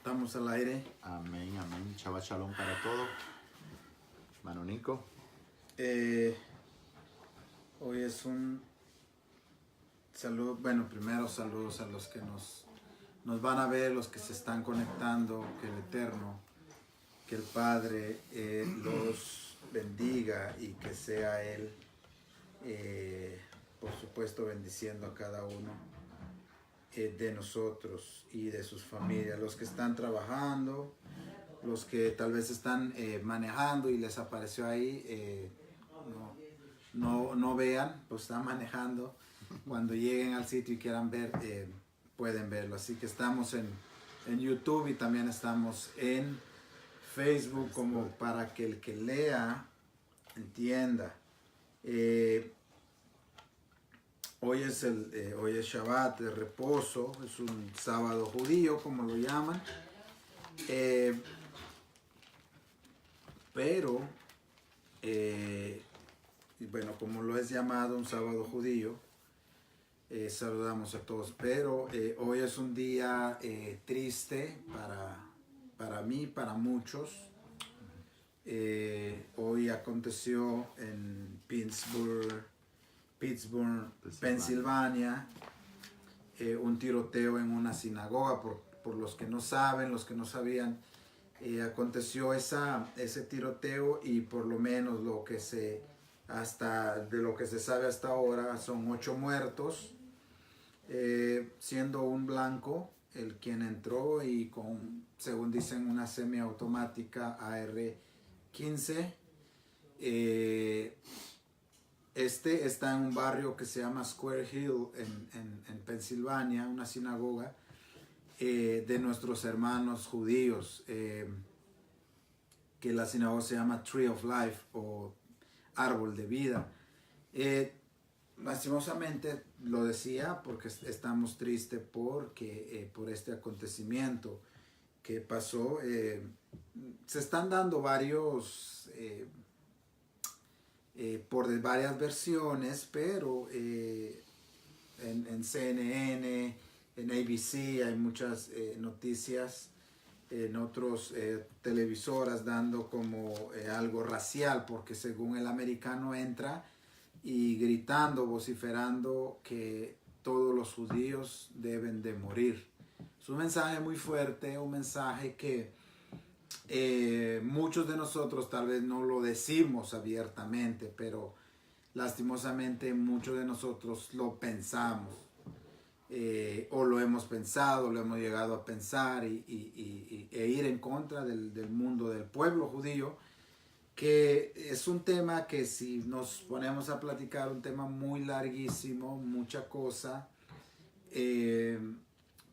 Estamos al aire. Amén, amén. Shabbat shalom para todos. Mano Nico. Hoy es un saludo, bueno, primero saludos a los que nos van a ver, los que se están conectando, que el Eterno, que el Padre los bendiga y que sea Él, por supuesto, bendiciendo a cada uno de nosotros y de sus familias, los que están trabajando, los que tal vez están manejando y les apareció ahí, no vean, pues están manejando. Cuando lleguen al sitio y quieran ver, pueden verlo. Así que estamos en YouTube y también estamos en Facebook, como para que el que lea entienda. Hoy es Shabbat de reposo, es un sábado judío, como lo llaman. Pero, bueno, como lo es llamado un sábado judío, saludamos a todos. Pero hoy es un día triste para mí, para muchos. Hoy aconteció en Pittsburgh, Pensilvania, un tiroteo en una sinagoga. Por los que no saben, los que no sabían, aconteció ese tiroteo y por lo menos de lo que se sabe hasta ahora son 8 muertos, siendo un blanco el quien entró y con, según dicen, una semiautomática AR-15. Este está en un barrio que se llama Square Hill en Pensilvania, una sinagoga de nuestros hermanos judíos, que la sinagoga se llama Tree of Life o Árbol de Vida. Lastimosamente lo decía porque estamos tristes por este acontecimiento que pasó. Se están dando varias versiones, pero en CNN, en ABC hay muchas noticias, en otros televisoras dando como algo racial, porque según el americano entra y gritando, vociferando que todos los judíos deben de morir. Es un mensaje muy fuerte, un mensaje que muchos de nosotros tal vez no lo decimos abiertamente, pero lastimosamente muchos de nosotros lo pensamos, o lo hemos pensado, lo hemos llegado a pensar e ir en contra del mundo, del pueblo judío, que es un tema que, si nos ponemos a platicar, un tema muy larguísimo, mucha cosa,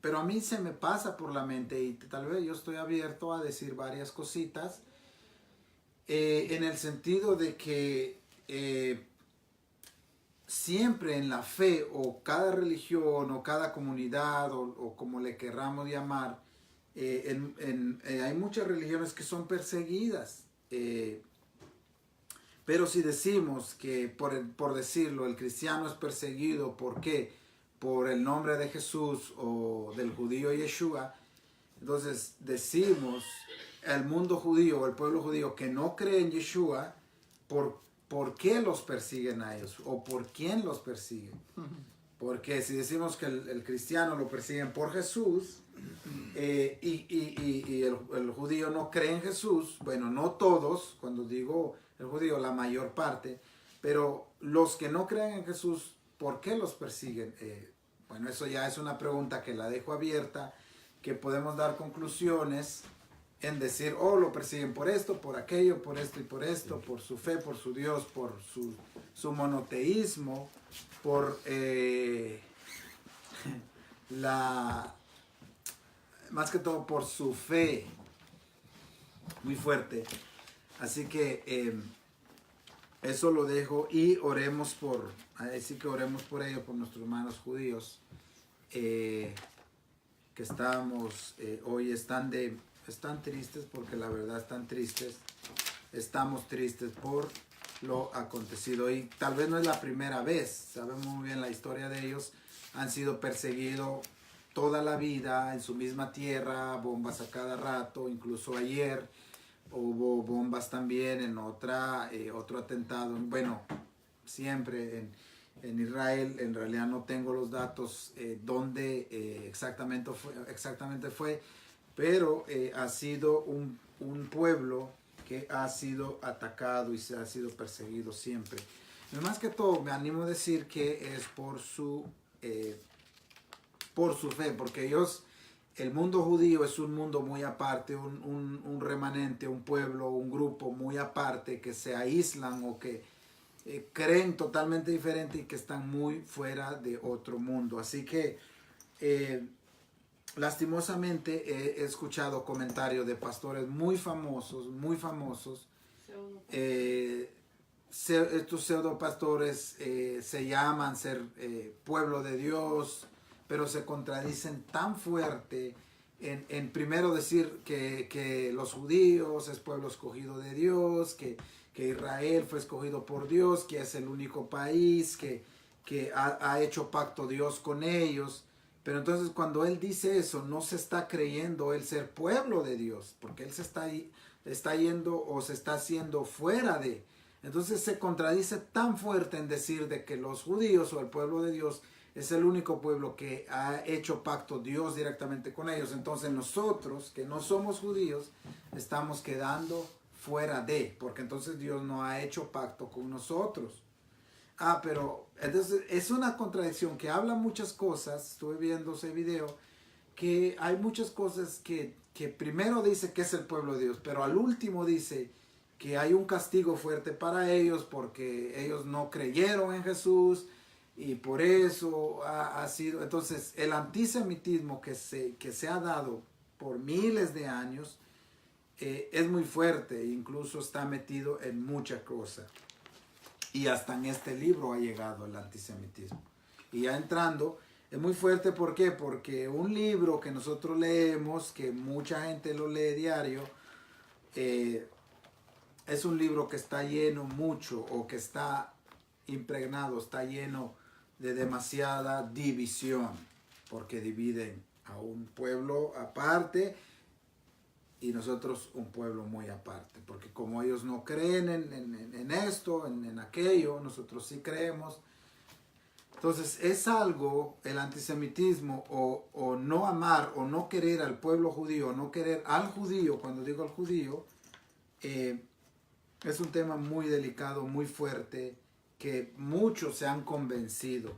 pero a mí se me pasa por la mente y tal vez yo estoy abierto a decir varias cositas, en el sentido de que siempre en la fe, o cada religión o cada comunidad o como le querramos llamar, hay muchas religiones que son perseguidas. Pero si decimos que, por decirlo, el cristiano es perseguido, ¿por qué? Por el nombre de Jesús o del judío Yeshua, entonces decimos el mundo judío o el pueblo judío que no cree en Yeshua, ¿por qué los persiguen a ellos? ¿O por quién los persiguen? Porque si decimos que el cristiano lo persiguen por Jesús, y el judío no cree en Jesús, bueno, no todos, cuando digo el judío, la mayor parte, pero los que no creen en Jesús, ¿por qué los persiguen? Bueno, eso ya es una pregunta que la dejo abierta, que podemos dar conclusiones en decir, lo persiguen por esto, por aquello, por esto y por esto, por su fe, por su Dios, por su monoteísmo, por más que todo por su fe muy fuerte. Así que eso lo dejo y oremos por ello, por nuestros hermanos judíos, que hoy están tristes, porque la verdad están tristes. Estamos tristes por lo acontecido y tal vez no es la primera vez. Sabemos muy bien la historia de ellos. Han sido perseguidos toda la vida en su misma tierra, bombas a cada rato, incluso ayer hubo bombas también en otro atentado, bueno, siempre en Israel. En realidad no tengo los datos dónde exactamente fue, pero ha sido un pueblo que ha sido atacado y se ha sido perseguido siempre. Más que todo, me animo a decir que es por su fe, porque el mundo judío es un mundo muy aparte, un remanente, un pueblo, un grupo muy aparte, que se aíslan o que creen totalmente diferente y que están muy fuera de otro mundo. Así que lastimosamente he escuchado comentarios de pastores muy famosos, estos pseudo pastores se llaman ser pueblo de Dios, pero se contradicen tan fuerte en primero decir que los judíos es pueblo escogido de Dios, que Israel fue escogido por Dios, que es el único país, que ha hecho pacto Dios con ellos. Pero entonces cuando él dice eso, no se está creyendo él ser pueblo de Dios, porque él se está yendo o se está haciendo fuera de. Entonces se contradice tan fuerte en decir de que los judíos o el pueblo de Dios es el único pueblo que ha hecho pacto Dios directamente con ellos. Entonces nosotros, que no somos judíos, estamos quedando fuera de, porque entonces Dios no ha hecho pacto con nosotros. Pero entonces es una contradicción que habla muchas cosas. Estuve viendo ese video, que hay muchas cosas que primero dice que es el pueblo de Dios, pero al último dice que hay un castigo fuerte para ellos porque ellos no creyeron en Jesús y por eso ha sido. Entonces el antisemitismo que se ha dado por miles de años es muy fuerte, incluso está metido en muchas cosas. Y hasta en este libro ha llegado el antisemitismo. Y ya entrando, es muy fuerte, ¿por qué? Porque un libro que nosotros leemos, que mucha gente lo lee diario, es un libro que está lleno mucho, o que está impregnado, está lleno de demasiada división, porque dividen a un pueblo aparte y nosotros un pueblo muy aparte, porque como ellos no creen en esto, en aquello, nosotros sí creemos. Entonces es algo, el antisemitismo, o no amar o no querer al pueblo judío, no querer al judío. Cuando digo al judío, es un tema muy delicado, muy fuerte, que muchos se han convencido,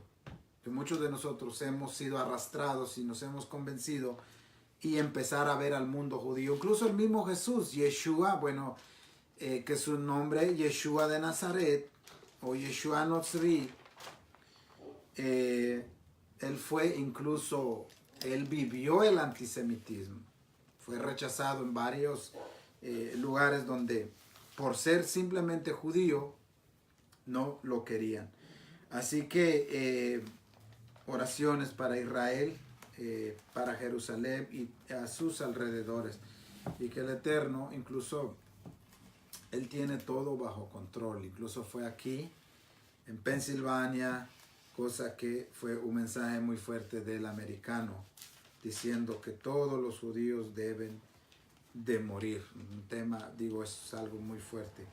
que muchos de nosotros hemos sido arrastrados y nos hemos convencido y empezar a ver al mundo judío. Incluso el mismo Jesús, Yeshua, bueno, que su nombre, Yeshua de Nazaret, o Yeshua Notzri, él vivió el antisemitismo. Fue rechazado en varios lugares donde por ser simplemente judío no lo querían. Así que oraciones para Israel, para Jerusalén y a sus alrededores, y que el Eterno, incluso Él tiene todo bajo control. Incluso fue aquí en Pensilvania, cosa que fue un mensaje muy fuerte del americano, diciendo que todos los judíos deben de morir. Un tema, digo, es algo muy fuerte.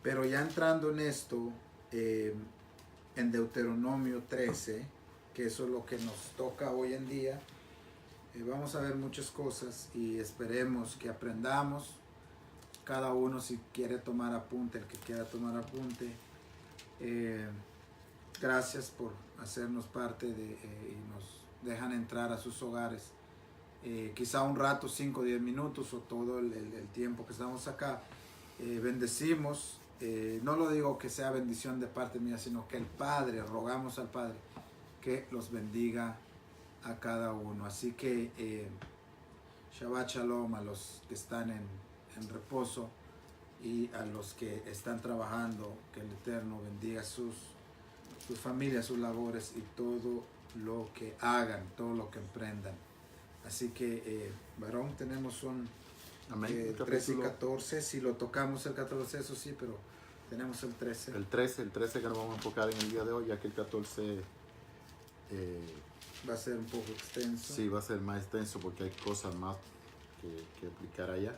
Pero ya entrando en esto, en Deuteronomio 13, que eso es lo que nos toca hoy en día, vamos a ver muchas cosas y esperemos que aprendamos. Cada uno, si quiere tomar apunte, el que quiera tomar apunte. Gracias por hacernos parte y nos dejan entrar a sus hogares. Quizá un rato, 5 o 10 minutos, o todo el tiempo que estamos acá. Bendecimos. No lo digo que sea bendición de parte mía, sino que el Padre, rogamos al Padre que los bendiga a cada uno. Así que Shabbat Shalom a los que están en reposo y a los que están trabajando, que el Eterno bendiga sus familias, sus labores y todo lo que hagan, todo lo que emprendan. Así que, varón, tenemos un 13 y 14, si lo tocamos el 14, eso sí, pero tenemos el 13. El 13 que nos vamos a enfocar en el día de hoy, ya que el 14 Va a ser un poco extenso. Sí, va a ser más extenso porque hay cosas más que explicar allá.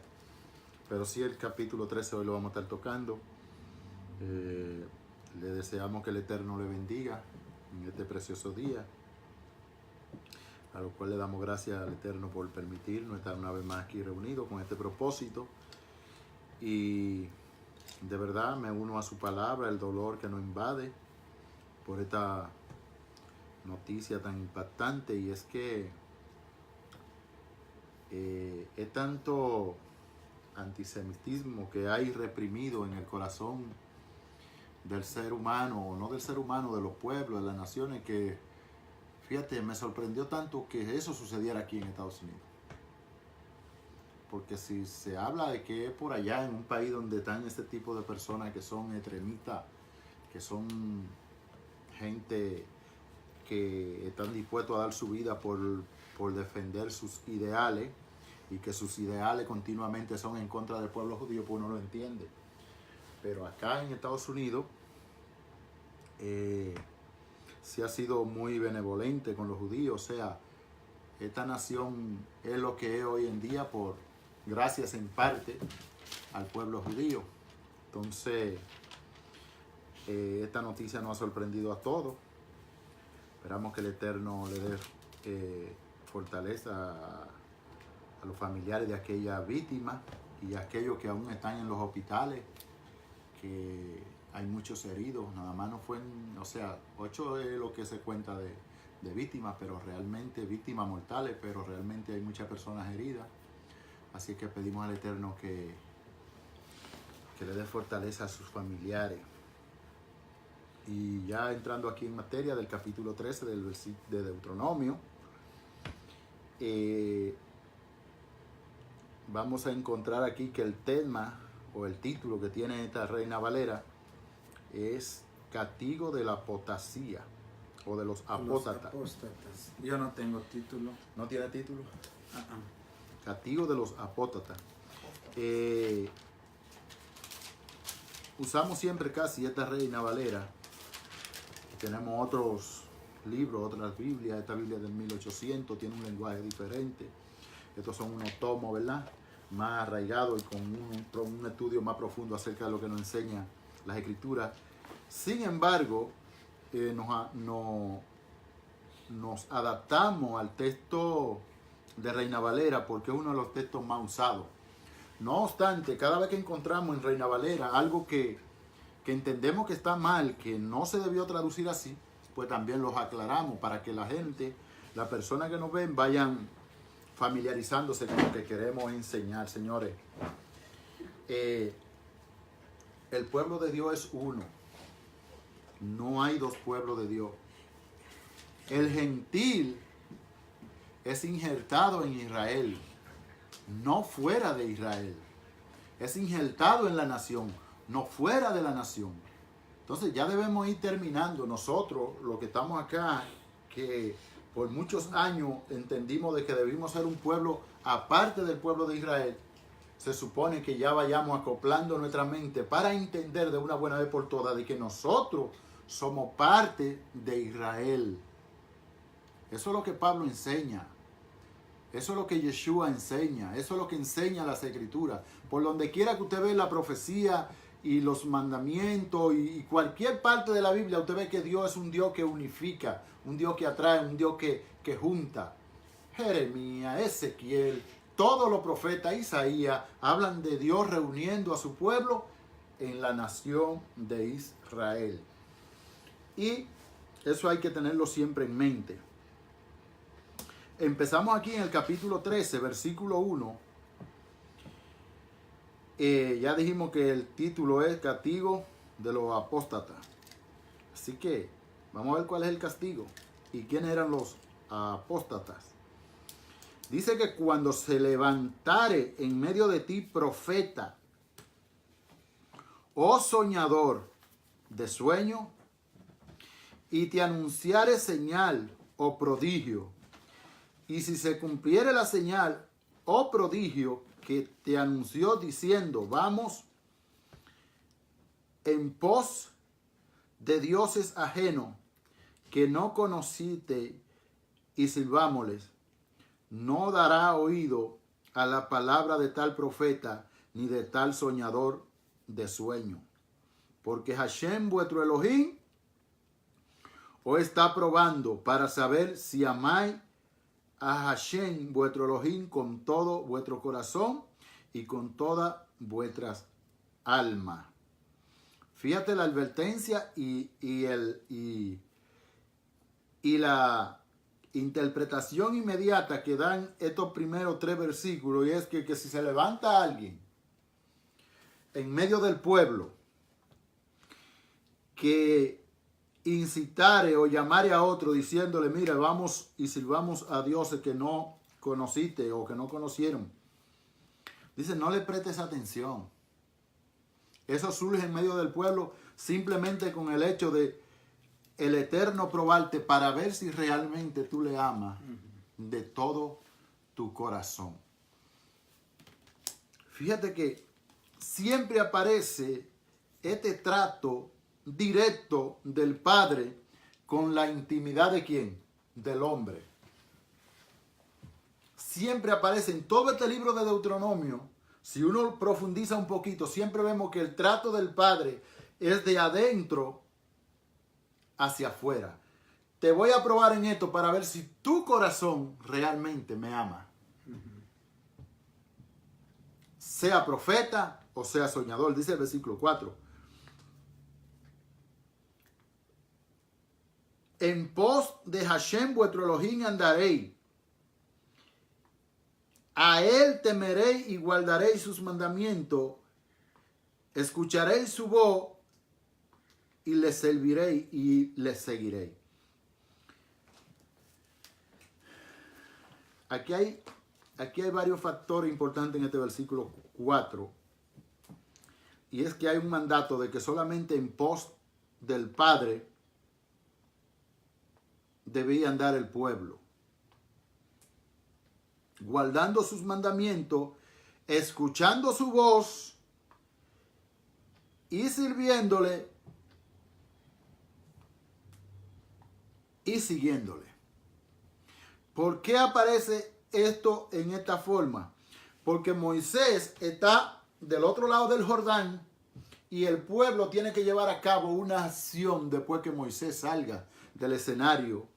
Pero sí, el capítulo 13 hoy lo vamos a estar tocando. Le deseamos que el Eterno le bendiga en este precioso día, a lo cual le damos gracias al Eterno por permitirnos estar una vez más aquí reunidos con este propósito. Y de verdad me uno a su palabra, el dolor que nos invade por esta noticia tan impactante, y es que es tanto antisemitismo que hay reprimido en el corazón del ser humano, o no del ser humano, de los pueblos, de las naciones, que fíjate, me sorprendió tanto que eso sucediera aquí en Estados Unidos. Porque si se habla de que es por allá, en un país donde están este tipo de personas que son extremistas, que son gente que están dispuestos a dar su vida por defender sus ideales, y que sus ideales continuamente son en contra del pueblo judío, pues uno lo entiende. Pero acá en Estados Unidos sí ha sido muy benevolente con los judíos. O sea, esta nación es lo que es hoy en día gracias en parte al pueblo judío. Entonces, esta noticia nos ha sorprendido a todos. Esperamos que el Eterno le dé fortaleza a los familiares de aquellas víctimas y a aquellos que aún están en los hospitales, que hay muchos heridos. Nada más no fue, 8 es lo que se cuenta de víctimas, pero realmente víctimas mortales, pero realmente hay muchas personas heridas. Así que pedimos al Eterno que le dé fortaleza a sus familiares. Y ya entrando aquí en materia del capítulo 13 de Deuteronomio, vamos a encontrar aquí que el tema o el título que tiene esta Reina Valera es Castigo de la apostasía o de los apóstatas. Yo no tengo título. ¿No tiene título? Castigo de los apóstatas. Usamos siempre casi esta Reina Valera. Tenemos otros libros, otras Biblias. Esta Biblia del 1800 tiene un lenguaje diferente. Estos son unos tomos, ¿verdad?, más arraigados y con un estudio más profundo acerca de lo que nos enseña las Escrituras. Sin embargo, nos adaptamos al texto de Reina Valera porque es uno de los textos más usados. No obstante, cada vez que encontramos en Reina Valera algo que entendemos que está mal, que no se debió traducir así, pues también los aclaramos para que la gente, las personas que nos ven, vayan familiarizándose con lo que queremos enseñar. Señores, el pueblo de Dios es uno. No hay dos pueblos de Dios. El gentil es injertado en Israel, no fuera de Israel. Es injertado en la nación, no fuera de la nación. Entonces ya debemos ir terminando. Nosotros, los que estamos acá, que por muchos años entendimos de que debimos ser un pueblo aparte del pueblo de Israel, se supone que ya vayamos acoplando nuestra mente para entender de una buena vez por todas de que nosotros somos parte de Israel. Eso es lo que Pablo enseña. Eso es lo que Yeshua enseña. Eso es lo que enseña las Escrituras. Por donde quiera que usted ve la profecía y los mandamientos y cualquier parte de la Biblia, usted ve que Dios es un Dios que unifica, un Dios que atrae, un Dios que junta. Jeremías, Ezequiel, todos los profetas, Isaías, hablan de Dios reuniendo a su pueblo en la nación de Israel. Y eso hay que tenerlo siempre en mente. Empezamos aquí en el capítulo 13, versículo 1. Ya dijimos que el título es Castigo de los apóstatas. Así que vamos a ver cuál es el castigo y quiénes eran los apóstatas. Dice que cuando se levantare en medio de ti profeta o soñador de sueño y te anunciare señal o prodigio, y si se cumpliere la señal o prodigio que te anunció diciendo, vamos en pos de dioses ajenos que no conociste y sirvámosles. No dará oído a la palabra de tal profeta ni de tal soñador de sueño. Porque Hashem vuestro Elohim os está probando para saber si amáis a Hashem vuestro Elohim con todo vuestro corazón y con todas vuestras almas. Fíjate la advertencia y la interpretación inmediata que dan estos primeros 3 versículos, y es que si se levanta alguien en medio del pueblo que incitare o llamare a otro diciéndole, mira, vamos y sirvamos a dioses que no conociste o que no conocieron, dice, no le prestes atención. Eso surge en medio del pueblo simplemente con el hecho de el Eterno probarte para ver si realmente tú le amas de todo tu corazón. Fíjate que siempre aparece este trato directo del Padre con la intimidad de ¿quién? Del hombre. Siempre aparece en todo este libro de Deuteronomio. Si uno profundiza un poquito, siempre vemos que el trato del Padre es de adentro hacia afuera. Te voy a probar en esto para ver si tu corazón realmente me ama. Sea profeta o sea soñador, dice el versículo 4. En pos de Hashem vuestro Elohim andaréis. A él temeréis y guardaréis sus mandamientos. Escucharéis su voz y le serviréis y le seguiréis. Aquí hay varios factores importantes en este versículo 4. Y es que hay un mandato de que solamente en pos del Padre debía andar el pueblo. Guardando sus mandamientos, escuchando su voz y sirviéndole y siguiéndole. ¿Por qué aparece esto en esta forma? Porque Moisés está del otro lado del Jordán y el pueblo tiene que llevar a cabo una acción después que Moisés salga del escenario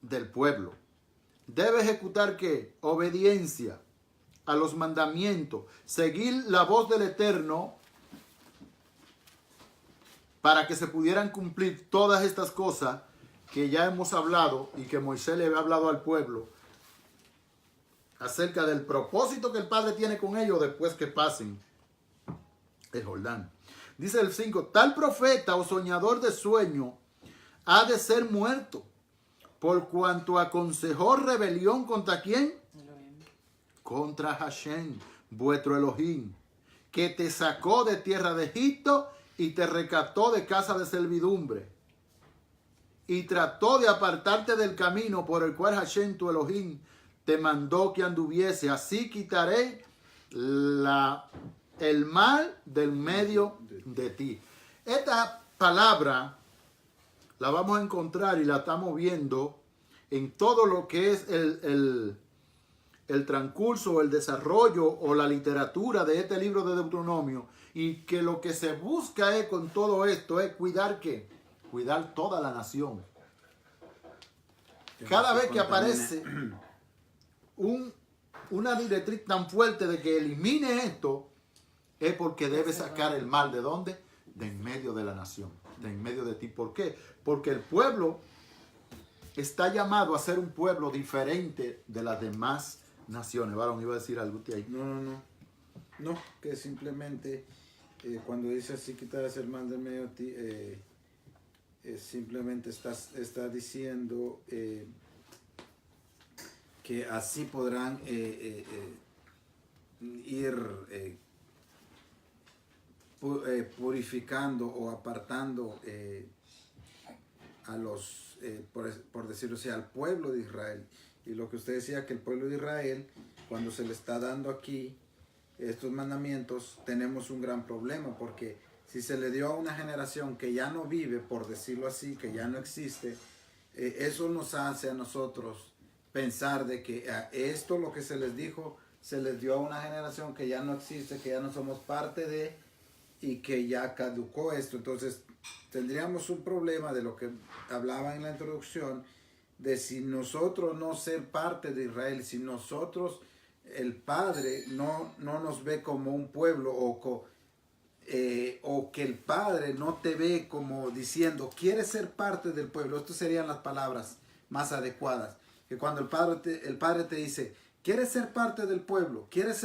del pueblo. Debe ejecutar ¿qué? Obediencia a los mandamientos, seguir la voz del Eterno para que se pudieran cumplir todas estas cosas que ya hemos hablado y que Moisés le había hablado al pueblo acerca del propósito que el Padre tiene con ellos después que pasen el Jordán. Dice el 5, tal profeta o soñador de sueño ha de ser muerto por cuanto aconsejó rebelión contra ¿quién? Contra Hashem, vuestro Elohim, que te sacó de tierra de Egipto y te rescató de casa de servidumbre. Y trató de apartarte del camino por el cual Hashem, tu Elohim, te mandó que anduviese. Así quitaré el mal del medio de ti. Esta palabra la vamos a encontrar y la estamos viendo en todo lo que es el transcurso, el desarrollo o la literatura de este libro de Deuteronomio. Y que lo que se busca es con todo esto es cuidar ¿qué? Cuidar toda la nación. Cada vez que aparece una directriz tan fuerte de que elimine esto, es porque debe sacar el mal ¿de dónde? De en medio de la nación, de en medio de ti. ¿Por qué? Porque el pueblo está llamado a ser un pueblo diferente de las demás naciones. Varón, iba a decir algo ahí. No, que simplemente cuando dice así quitarás el mal del medio de ti, simplemente está diciendo que así podrán ir purificando o apartando a los, por decirlo así, al pueblo de Israel. Y lo que usted decía, que el pueblo de Israel, cuando se le está dando aquí estos mandamientos, tenemos un gran problema, porque si se le dio a una generación que ya no vive, por decirlo así, que ya no existe, eso nos hace a nosotros pensar de que esto, lo que se les dijo, se les dio a una generación que ya no existe, que ya no somos parte de, y que ya caducó esto. Entonces tendríamos un problema de lo que hablaba en la introducción, de si nosotros no ser parte de Israel, si nosotros, el Padre no nos ve como un pueblo, o que el Padre no te ve como diciendo, quieres ser parte del pueblo. Estas serían las palabras más adecuadas. Que cuando el Padre te dice, quieres ser parte del pueblo, quieres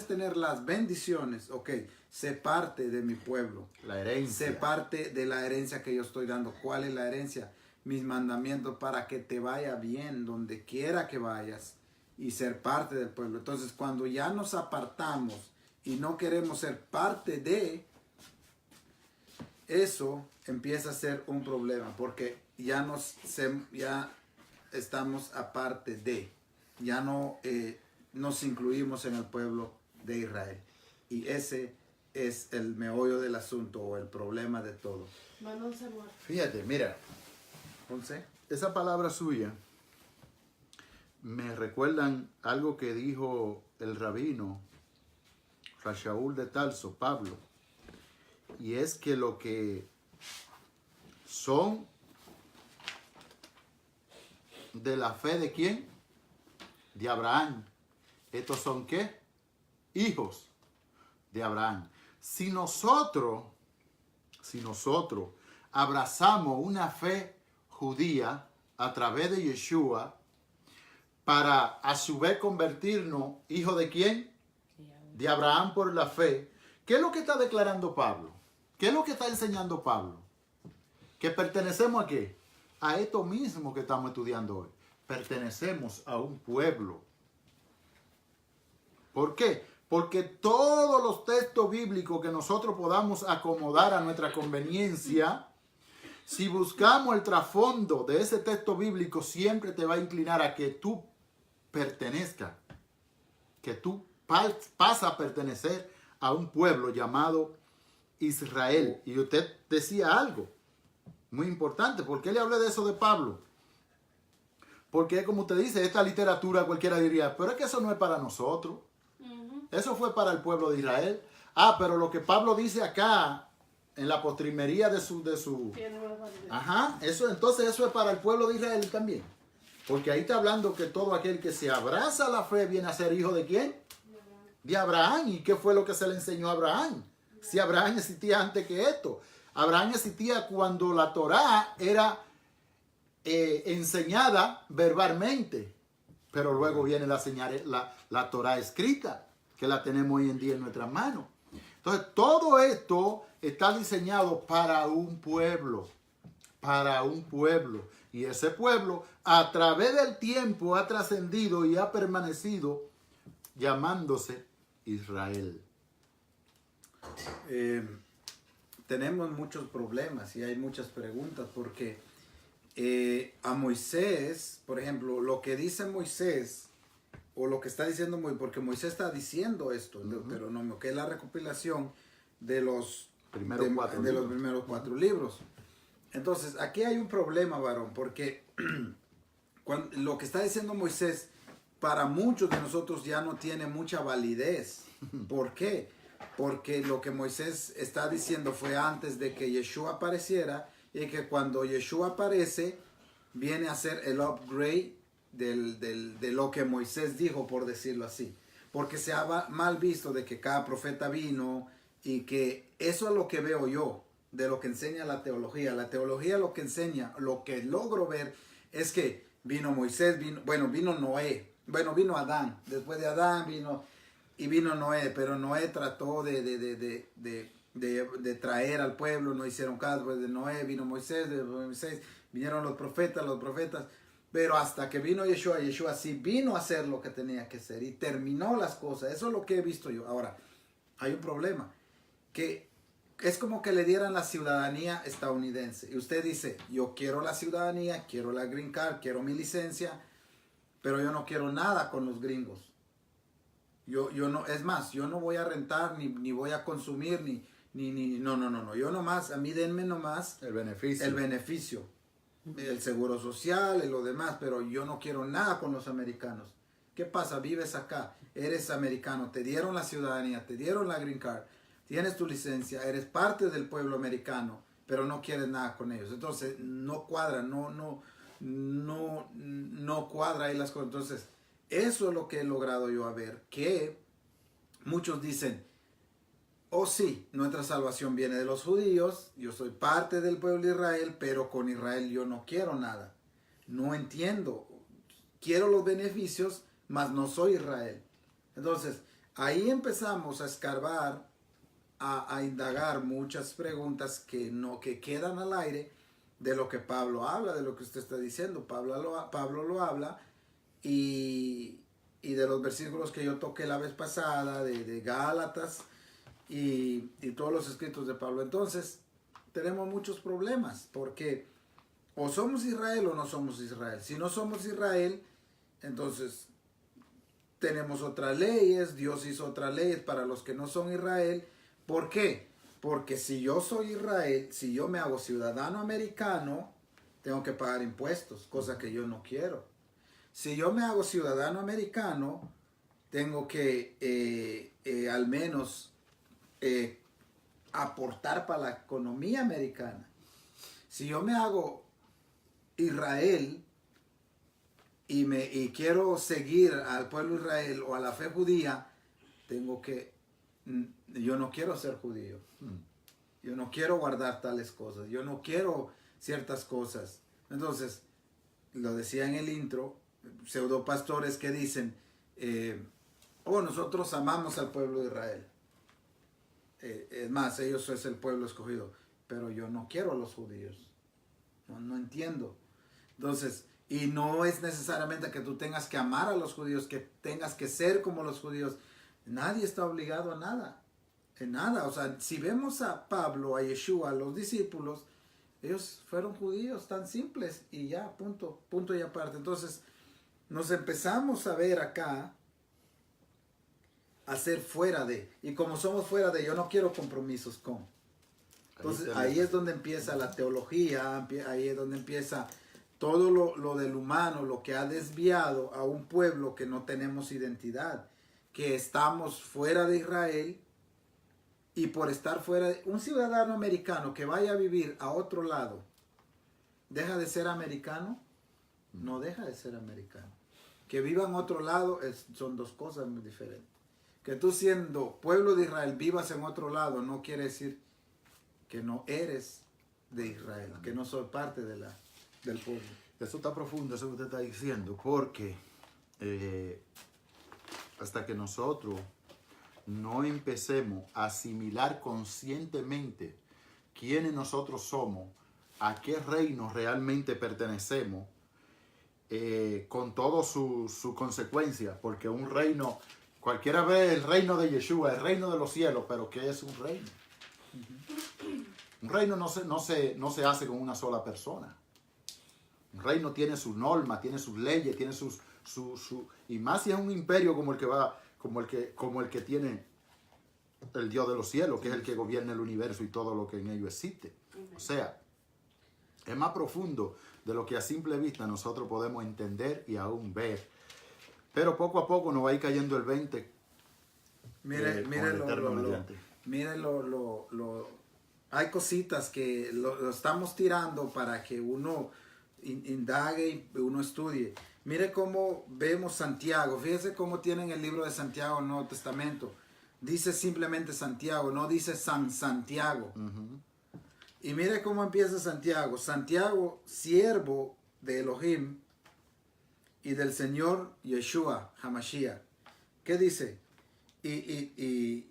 tener las bendiciones, ok, sé parte de mi pueblo. La herencia. Sé parte de la herencia que yo estoy dando. ¿Cuál es la herencia? Mis mandamientos para que te vaya bien donde quiera que vayas y ser parte del pueblo. Entonces, cuando ya nos apartamos y no queremos ser parte de eso, empieza a ser un problema, porque ya estamos aparte de, ya no nos incluimos en el pueblo de Israel. Y ese es el meollo del asunto, o el problema de todo. Fíjate, mira, Entonces, esa palabra suya me recuerdan algo que dijo el rabino Shaul de Tarso, Pablo, y es que lo que son de la fe de ¿quién? De Abraham. ¿Estos son qué? Hijos de Abraham. Si nosotros abrazamos una fe judía a través de Yeshua para a su vez convertirnos hijos de ¿quién? De Abraham por la fe. ¿Qué es lo que está declarando Pablo? ¿Qué es lo que está enseñando Pablo? Que pertenecemos a qué? A esto mismo que estamos estudiando hoy. Pertenecemos a un pueblo. ¿Por qué? Porque todos los textos bíblicos que nosotros podamos acomodar a nuestra conveniencia, si buscamos el trasfondo de ese texto bíblico, siempre te va a inclinar a que tú pertenezcas, que tú pasas a pertenecer a un pueblo llamado Israel. Y usted decía algo muy importante. ¿Por qué le hablé de eso de Pablo? Porque como usted dice, esta literatura cualquiera diría, pero es que eso no es para nosotros. Eso fue para el pueblo de Israel. Pero lo que Pablo dice acá, en la postrimería de su... entonces eso es para el pueblo de Israel también. Porque ahí está hablando que todo aquel que se abraza a la fe viene a ser hijo de ¿quién? De Abraham. ¿Y qué fue lo que se le enseñó a Abraham? Si Abraham existía antes que esto. Abraham existía cuando la Torá era enseñada verbalmente. Pero luego viene la Torá escrita, que la tenemos hoy en día en nuestras manos. Entonces, todo esto está diseñado para un pueblo. Para un pueblo. Y ese pueblo, a través del tiempo, ha trascendido y ha permanecido llamándose Israel. Tenemos muchos problemas y hay muchas preguntas, porque a Moisés, por ejemplo, lo que dice Moisés, o lo que está diciendo Moisés, porque Moisés está diciendo esto en Deuteronomio, que es la recopilación de los primeros cuatro libros. Entonces, aquí hay un problema, varón, porque lo que está diciendo Moisés, para muchos de nosotros ya no tiene mucha validez. ¿Por qué? Porque lo que Moisés está diciendo fue antes de que Yeshua apareciera, y que cuando Yeshua aparece, viene a ser el upgrade de lo que Moisés dijo, por decirlo así. Porque se ha mal visto de que cada profeta vino, y que eso es lo que veo yo, de lo que enseña la teología. La teología lo que enseña, lo que logro ver, es que vino Moisés, vino Noé, vino Adán, después de Adán vino Noé, pero Noé trató de traer al pueblo, no hicieron caso. Después de Noé vino Moisés, de Moisés vinieron los profetas, pero hasta que vino Yeshua sí vino a hacer lo que tenía que hacer y terminó las cosas. Eso es lo que he visto yo. Ahora, hay un problema, que es como que le dieran la ciudadanía estadounidense. Y usted dice, yo quiero la ciudadanía, quiero la green card, quiero mi licencia, pero yo no quiero nada con los gringos. Yo no, es más, yo no voy a rentar, ni voy a consumir, no. Yo nomás, a mí denme nomás el beneficio. el seguro social y lo demás, pero yo no quiero nada con los americanos. ¿Qué pasa? Vives acá, eres americano, te dieron la ciudadanía, te dieron la green card, tienes tu licencia, eres parte del pueblo americano, pero no quieres nada con ellos. Entonces no cuadra, no cuadra ahí las cosas. Entonces eso es lo que he logrado yo a ver, que muchos dicen, oh sí, nuestra salvación viene de los judíos, yo soy parte del pueblo de Israel, pero con Israel yo no quiero nada. No entiendo, quiero los beneficios, mas no soy Israel. Entonces, ahí empezamos a escarbar, a indagar muchas preguntas que quedan al aire de lo que Pablo habla, de lo que usted está diciendo. Pablo lo habla y de los versículos que yo toqué la vez pasada, de Gálatas y todos los escritos de Pablo. Entonces, tenemos muchos problemas porque o somos Israel o no somos Israel. Si no somos Israel, entonces tenemos otras leyes, Dios hizo otras leyes para los que no son Israel. ¿Por qué? Porque si yo soy Israel, si yo me hago ciudadano americano, tengo que pagar impuestos, cosa que yo no quiero. Si yo me hago ciudadano americano, tengo que al menos aportar para la economía americana. Si yo me hago Israel, y quiero seguir al pueblo de Israel o a la fe judía, yo no quiero ser judío. Yo no quiero guardar tales cosas. Yo no quiero ciertas cosas. Entonces, lo decía en el intro, pseudopastores que dicen, nosotros amamos al pueblo de Israel. Es más, ellos es el pueblo escogido. Pero yo no quiero a los judíos. No entiendo. Entonces, y no es necesariamente que tú tengas que amar a los judíos, que tengas que ser como los judíos. Nadie está obligado a nada. En nada. O sea, si vemos a Pablo, a Yeshua, a los discípulos, ellos fueron judíos tan simples y ya, punto y aparte. Entonces, nos empezamos a ver acá, a ser fuera de. Y como somos fuera de, yo no quiero compromisos con. Entonces, ahí es donde empieza la teología, ahí es donde empieza todo lo del humano, lo que ha desviado a un pueblo que no tenemos identidad, que estamos fuera de Israel, y por estar fuera de un ciudadano americano que vaya a vivir a otro lado, ¿deja de ser americano? No deja de ser americano. Que viva en otro lado son dos cosas muy diferentes. Que tú siendo pueblo de Israel vivas en otro lado no quiere decir que no eres de Israel, que no soy parte del pueblo. Eso está profundo, eso que usted está diciendo, porque hasta que nosotros no empecemos a asimilar conscientemente quiénes nosotros somos, a qué reino realmente pertenecemos, con todas sus consecuencias, porque un reino, cualquiera ve el reino de Yeshua, el reino de los cielos, pero ¿qué es un reino? Un reino no se hace con una sola persona. Un reino tiene sus normas, tiene sus leyes, tiene y más si es un imperio como el que tiene el Dios de los cielos, que es el que gobierna el universo y todo lo que en ello existe. O sea, es más profundo de lo que a simple vista nosotros podemos entender y aún ver. Pero poco a poco nos va a ir cayendo el 20. Mire hay cositas que lo estamos tirando para que uno indague y uno estudie. Mire cómo vemos Santiago. Fíjese cómo tienen el libro de Santiago en el Nuevo Testamento. Dice simplemente Santiago, no dice San Santiago. Y mire cómo empieza Santiago. Santiago, siervo de Elohim y del Señor Yeshua HaMashiach. ¿Qué dice? Y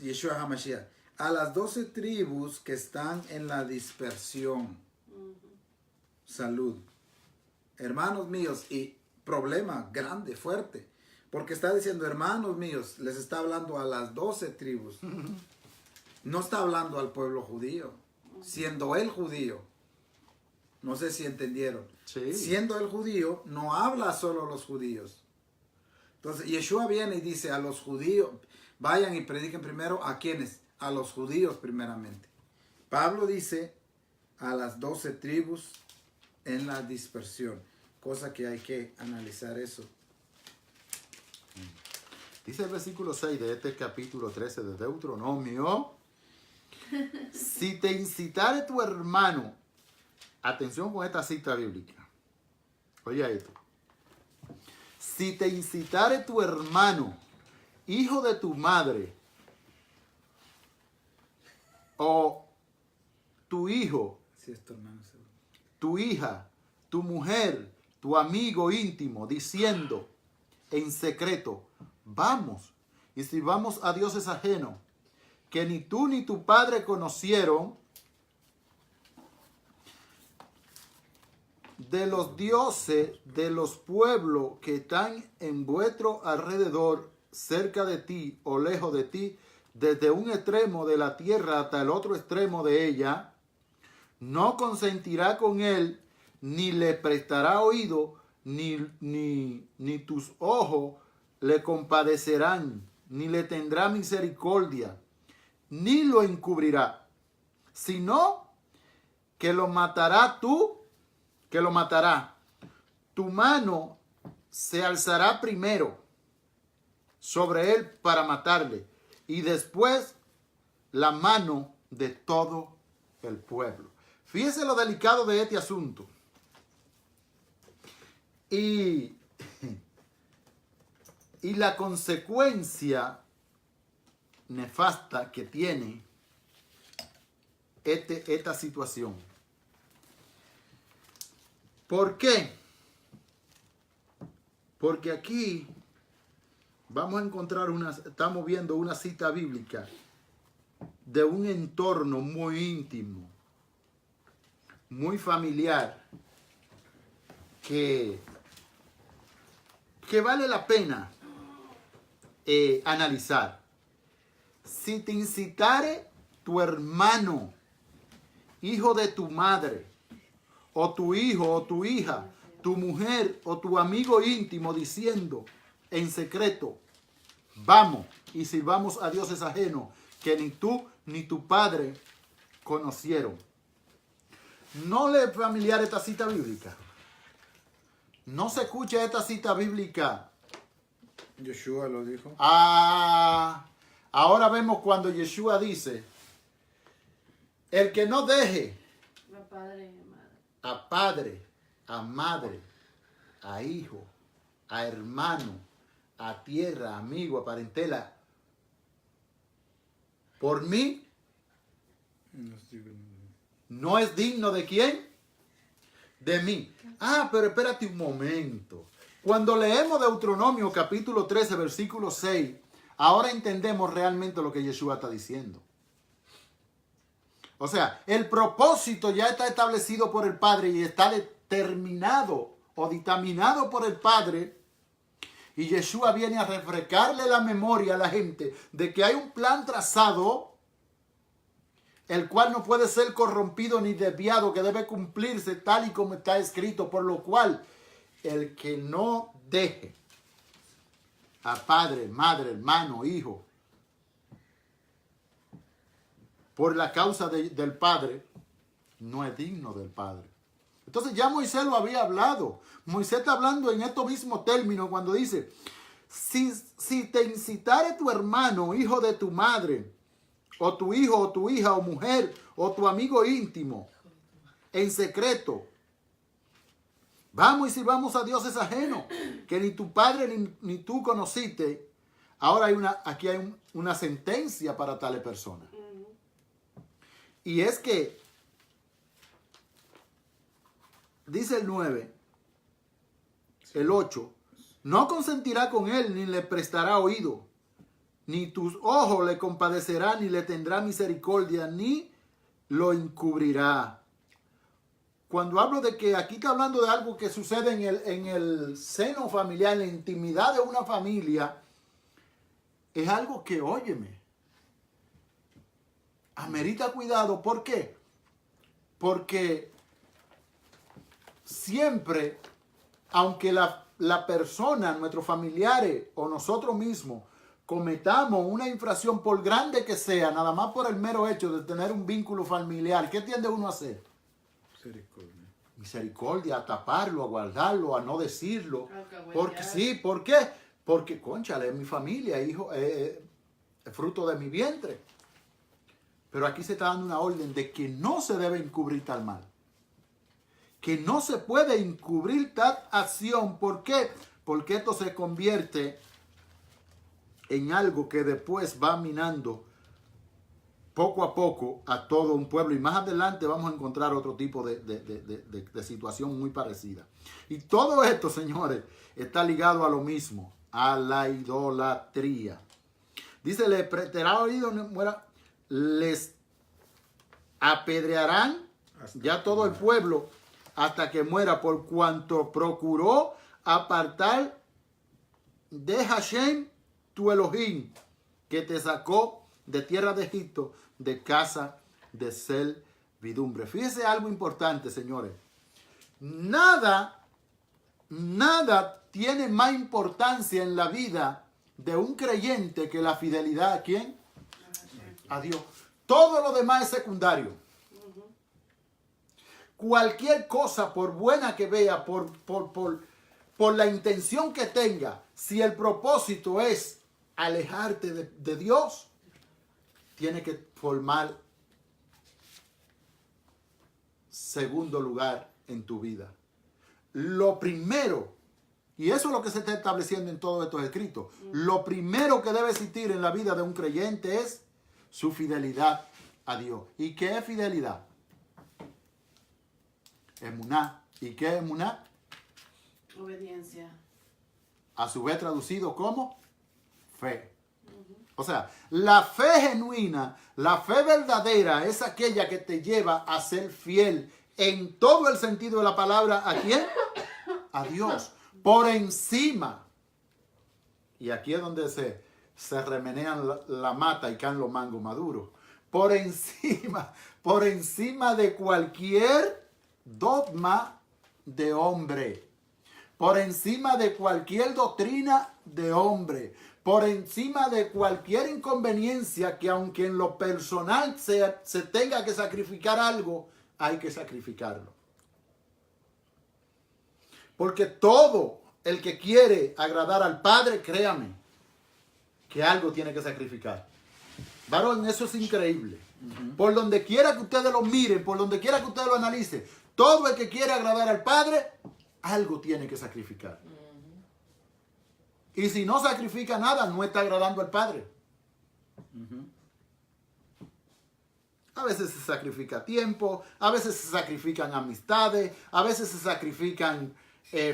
Yeshua HaMashiach. A las 12 tribus que están en la dispersión. Salud. Hermanos míos, y problema grande, fuerte. Porque está diciendo, hermanos míos, les está hablando a las 12 tribus. No está hablando al pueblo judío, siendo él judío. No sé si entendieron. Sí. Siendo él judío, no habla solo a los judíos. Entonces, Yeshua viene y dice a los judíos, vayan y prediquen primero a quienes, a los judíos primeramente. Pablo dice, a las 12 tribus en la dispersión. Cosa que hay que analizar eso. Dice el versículo 6 de este capítulo 13 de Deuteronomio. Si te incitare tu hermano, atención con esta cita bíblica. Oye esto. Si te incitare tu hermano, hijo de tu madre, o tu hijo, Sí, es tu hermano, seguro. tu hija, tu mujer, tu amigo íntimo, diciendo en secreto, vamos y sirvamos a dioses ajenos, que ni tú ni tu padre conocieron, de los dioses de los pueblos que están en vuestro alrededor, cerca de ti o lejos de ti, desde un extremo de la tierra hasta el otro extremo de ella, no consentirá con él, ni le prestará oído, ni tus ojos le compadecerán, ni le tendrá misericordia, ni lo encubrirá, sino que lo matará tú, que lo matará. Tu mano se alzará primero sobre él para matarle, y después la mano de todo el pueblo. Fíjese lo delicado de este asunto. Y la consecuencia nefasta que tiene esta situación. ¿Por qué? Porque aquí vamos a encontrar estamos viendo una cita bíblica de un entorno muy íntimo, muy familiar, que vale la pena analizar. Si te incitare tu hermano, hijo de tu madre, o tu hijo o tu hija, tu mujer o tu amigo íntimo, diciendo en secreto, vamos y sirvamos a dioses ajenos, que ni tú ni tu padre conocieron. ¿No le es familiar esta cita bíblica? ¿No se escucha esta cita bíblica? Yeshua lo dijo. Ahora vemos cuando Yeshua dice, el que no deje a padre, a madre, a hijo, a hermano, a tierra, amigo, a parentela, por mí, no es digno de quién, de mí. Pero espérate un momento. Cuando leemos Deuteronomio capítulo 13, versículo 6, ahora entendemos realmente lo que Yeshua está diciendo. O sea, el propósito ya está establecido por el Padre y está determinado o dictaminado por el Padre. Y Yeshua viene a refrescarle la memoria a la gente de que hay un plan trazado, el cual no puede ser corrompido ni desviado, que debe cumplirse tal y como está escrito, por lo cual el que no deje a padre, madre, hermano, hijo, por la causa del Padre, no es digno del Padre. Entonces ya Moisés lo había hablado. Moisés está hablando en estos mismos términos cuando dice, si te incitare tu hermano, hijo de tu madre, o tu hijo, o tu hija, o mujer, o tu amigo íntimo, en secreto, vamos y sirvamos a dioses ajenos, que ni tu padre ni tú conociste. Ahora aquí hay una sentencia para tales personas. Y es que, dice el 9, el 8, no consentirá con él, ni le prestará oído, ni tus ojos le compadecerán, ni le tendrá misericordia, ni lo encubrirá. Cuando hablo de que aquí está hablando de algo que sucede en el seno familiar, en la intimidad de una familia, es algo que, óyeme, amerita cuidado. ¿Por qué? Porque siempre, aunque la persona, nuestros familiares o nosotros mismos, cometamos una infracción, por grande que sea, nada más por el mero hecho de tener un vínculo familiar, ¿qué tiende uno a hacer? Misericordia, a taparlo, a guardarlo, a no decirlo. Porque sí, ¿por qué? Porque, cónchale, es mi familia, hijo, es fruto de mi vientre. Pero aquí se está dando una orden de que no se debe encubrir tal mal. Que no se puede encubrir tal acción. ¿Por qué? Porque esto se convierte en algo que después va minando poco a poco a todo un pueblo. Y más adelante vamos a encontrar otro tipo de situación muy parecida. Y todo esto, señores, está ligado a lo mismo, a la idolatría. Dice, les apedrearán ya todo el pueblo hasta que muera, por cuanto procuró apartar de Hashem tu Elohim, que te sacó de tierra de Egipto, de casa de servidumbre. Fíjese algo importante, señores. Nada tiene más importancia en la vida de un creyente que la fidelidad a ¿quién? A Dios. Todo lo demás es secundario. Cualquier cosa, por buena que vea, por la intención que tenga, si el propósito es alejarte de Dios, tiene que formar segundo lugar en tu vida. Lo primero, y eso es lo que se está estableciendo en todos estos escritos, lo primero que debe existir en la vida de un creyente es su fidelidad a Dios. ¿Y qué es fidelidad? Emuná. ¿Y qué es emuná? Obediencia. A su vez traducido como fe. O sea, la fe genuina, la fe verdadera es aquella que te lleva a ser fiel en todo el sentido de la palabra. ¿A quién? A Dios. Por encima. Y aquí es donde se remenean la mata y caen los mangos maduros. Por encima de cualquier dogma de hombre. Por encima de cualquier doctrina de hombre. Por encima de cualquier inconveniencia que aunque en lo personal se tenga que sacrificar algo, hay que sacrificarlo. Porque todo el que quiere agradar al Padre, créame, que algo tiene que sacrificar. Varón, eso es increíble. Por donde quiera que ustedes lo miren, por donde quiera que ustedes lo analicen, todo el que quiere agradar al Padre, algo tiene que sacrificar. Y si no sacrifica nada, no está agradando al Padre. A veces se sacrifica tiempo, a veces se sacrifican amistades, a veces se sacrifican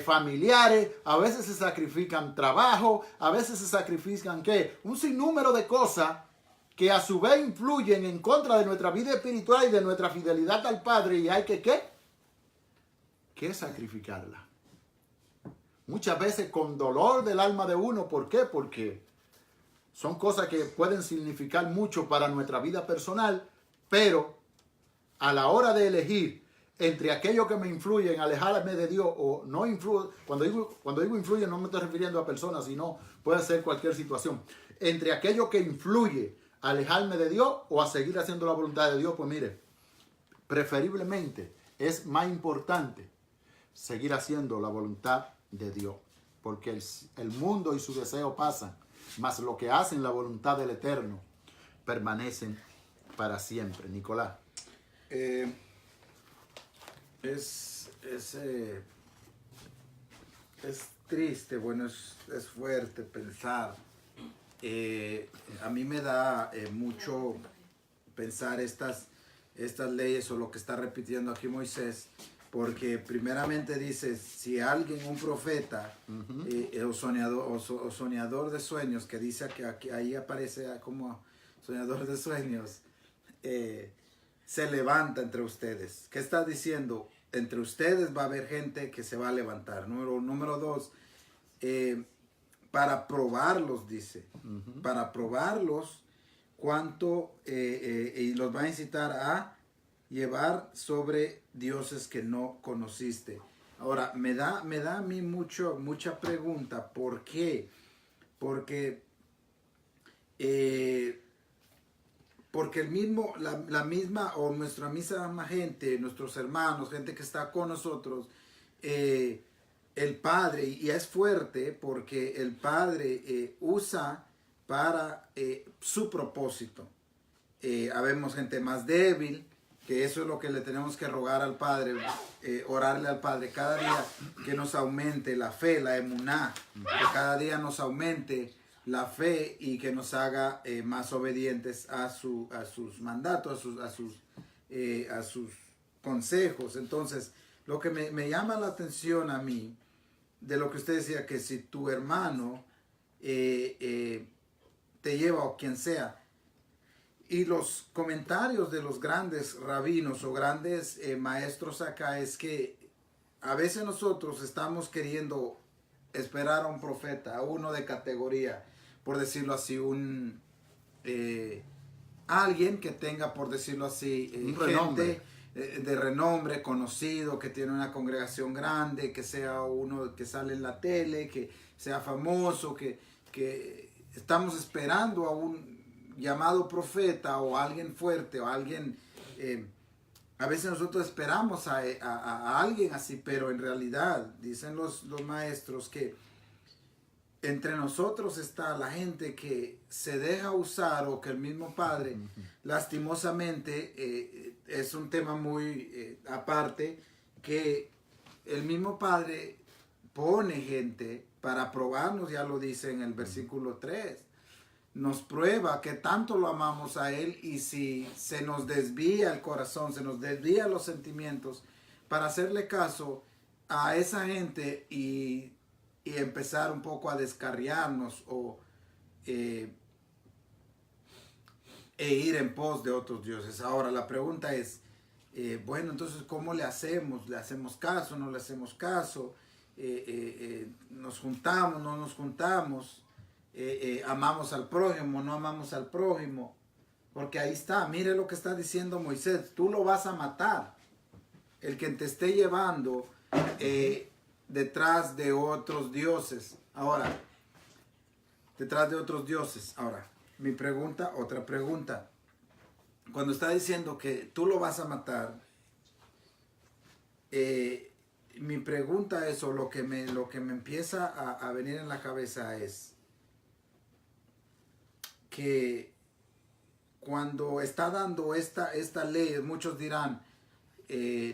familiares, a veces se sacrifican trabajo, a veces se sacrifican ¿qué? Un sinnúmero de cosas que a su vez influyen en contra de nuestra vida espiritual y de nuestra fidelidad al Padre, y hay que ¿qué? Que sacrificarla. Muchas veces con dolor del alma de uno. ¿Por qué? Porque son cosas que pueden significar mucho para nuestra vida personal, pero a la hora de elegir entre aquello que me influye en alejarme de Dios o no influye, cuando digo influye no me estoy refiriendo a personas, sino puede ser cualquier situación. Entre aquello que influye a alejarme de Dios o a seguir haciendo la voluntad de Dios, pues mire, preferiblemente es más importante seguir haciendo la voluntad de Dios, porque el mundo y su deseo pasan, mas lo que hacen la voluntad del Eterno permanecen para siempre. Nicolás. Es triste, bueno, es fuerte pensar. A mí me da mucho pensar estas leyes o lo que está repitiendo aquí Moisés, porque primeramente dice, si alguien, un profeta o soñador de sueños, que dice que ahí aparece como soñador de sueños, se levanta entre ustedes. ¿Qué está diciendo? Entre ustedes va a haber gente que se va a levantar. Número dos, para probarlos, dice. Para probarlos, y los va a incitar a llevar sobre dioses que no conociste. Ahora, me da a mí mucha pregunta. ¿Por qué? Porque porque la misma o nuestra misma gente, nuestros hermanos, gente que está con nosotros, el Padre, y es fuerte porque el Padre usa para su propósito. Habemos gente más débil, que eso es lo que le tenemos que rogar al Padre, orarle al Padre cada día, que nos aumente la fe, la emuná, que cada día nos aumente la fe y que nos haga más obedientes a sus mandatos, a sus consejos. Entonces, lo que me llama la atención a mí, de lo que usted decía, que si tu hermano te lleva, o quien sea, y los comentarios de los grandes rabinos o grandes maestros acá, es que a veces nosotros estamos queriendo esperar a un profeta, a uno de categoría, por decirlo así, alguien que tenga, por decirlo así, gente de renombre, conocido, que tiene una congregación grande, que sea uno que sale en la tele, que sea famoso, que estamos esperando a un llamado profeta o alguien fuerte o alguien. A veces nosotros esperamos a alguien así, pero en realidad dicen los maestros que entre nosotros está la gente que se deja usar, o que el mismo Padre, lastimosamente, es un tema muy aparte, que el mismo Padre pone gente para probarnos, ya lo dice en el versículo 3. Nos prueba que tanto lo amamos a Él, y si se nos desvía el corazón, se nos desvía los sentimientos, para hacerle caso a esa gente y empezar un poco a descarriarnos e ir en pos de otros dioses. Ahora la pregunta es, bueno, entonces ¿cómo le hacemos? ¿Le hacemos caso? ¿No le hacemos caso? ¿Nos juntamos? ¿No nos juntamos? ¿Amamos al prójimo? ¿No amamos al prójimo? Porque ahí está, mire lo que está diciendo Moisés: tú lo vas a matar, el que te esté llevando detrás de otros dioses. Ahora, detrás de otros dioses. Ahora, mi pregunta, otra pregunta. Cuando está diciendo que tú lo vas a matar, mi pregunta es, o lo que me empieza a venir en la cabeza es que cuando está dando esta ley, muchos dirán,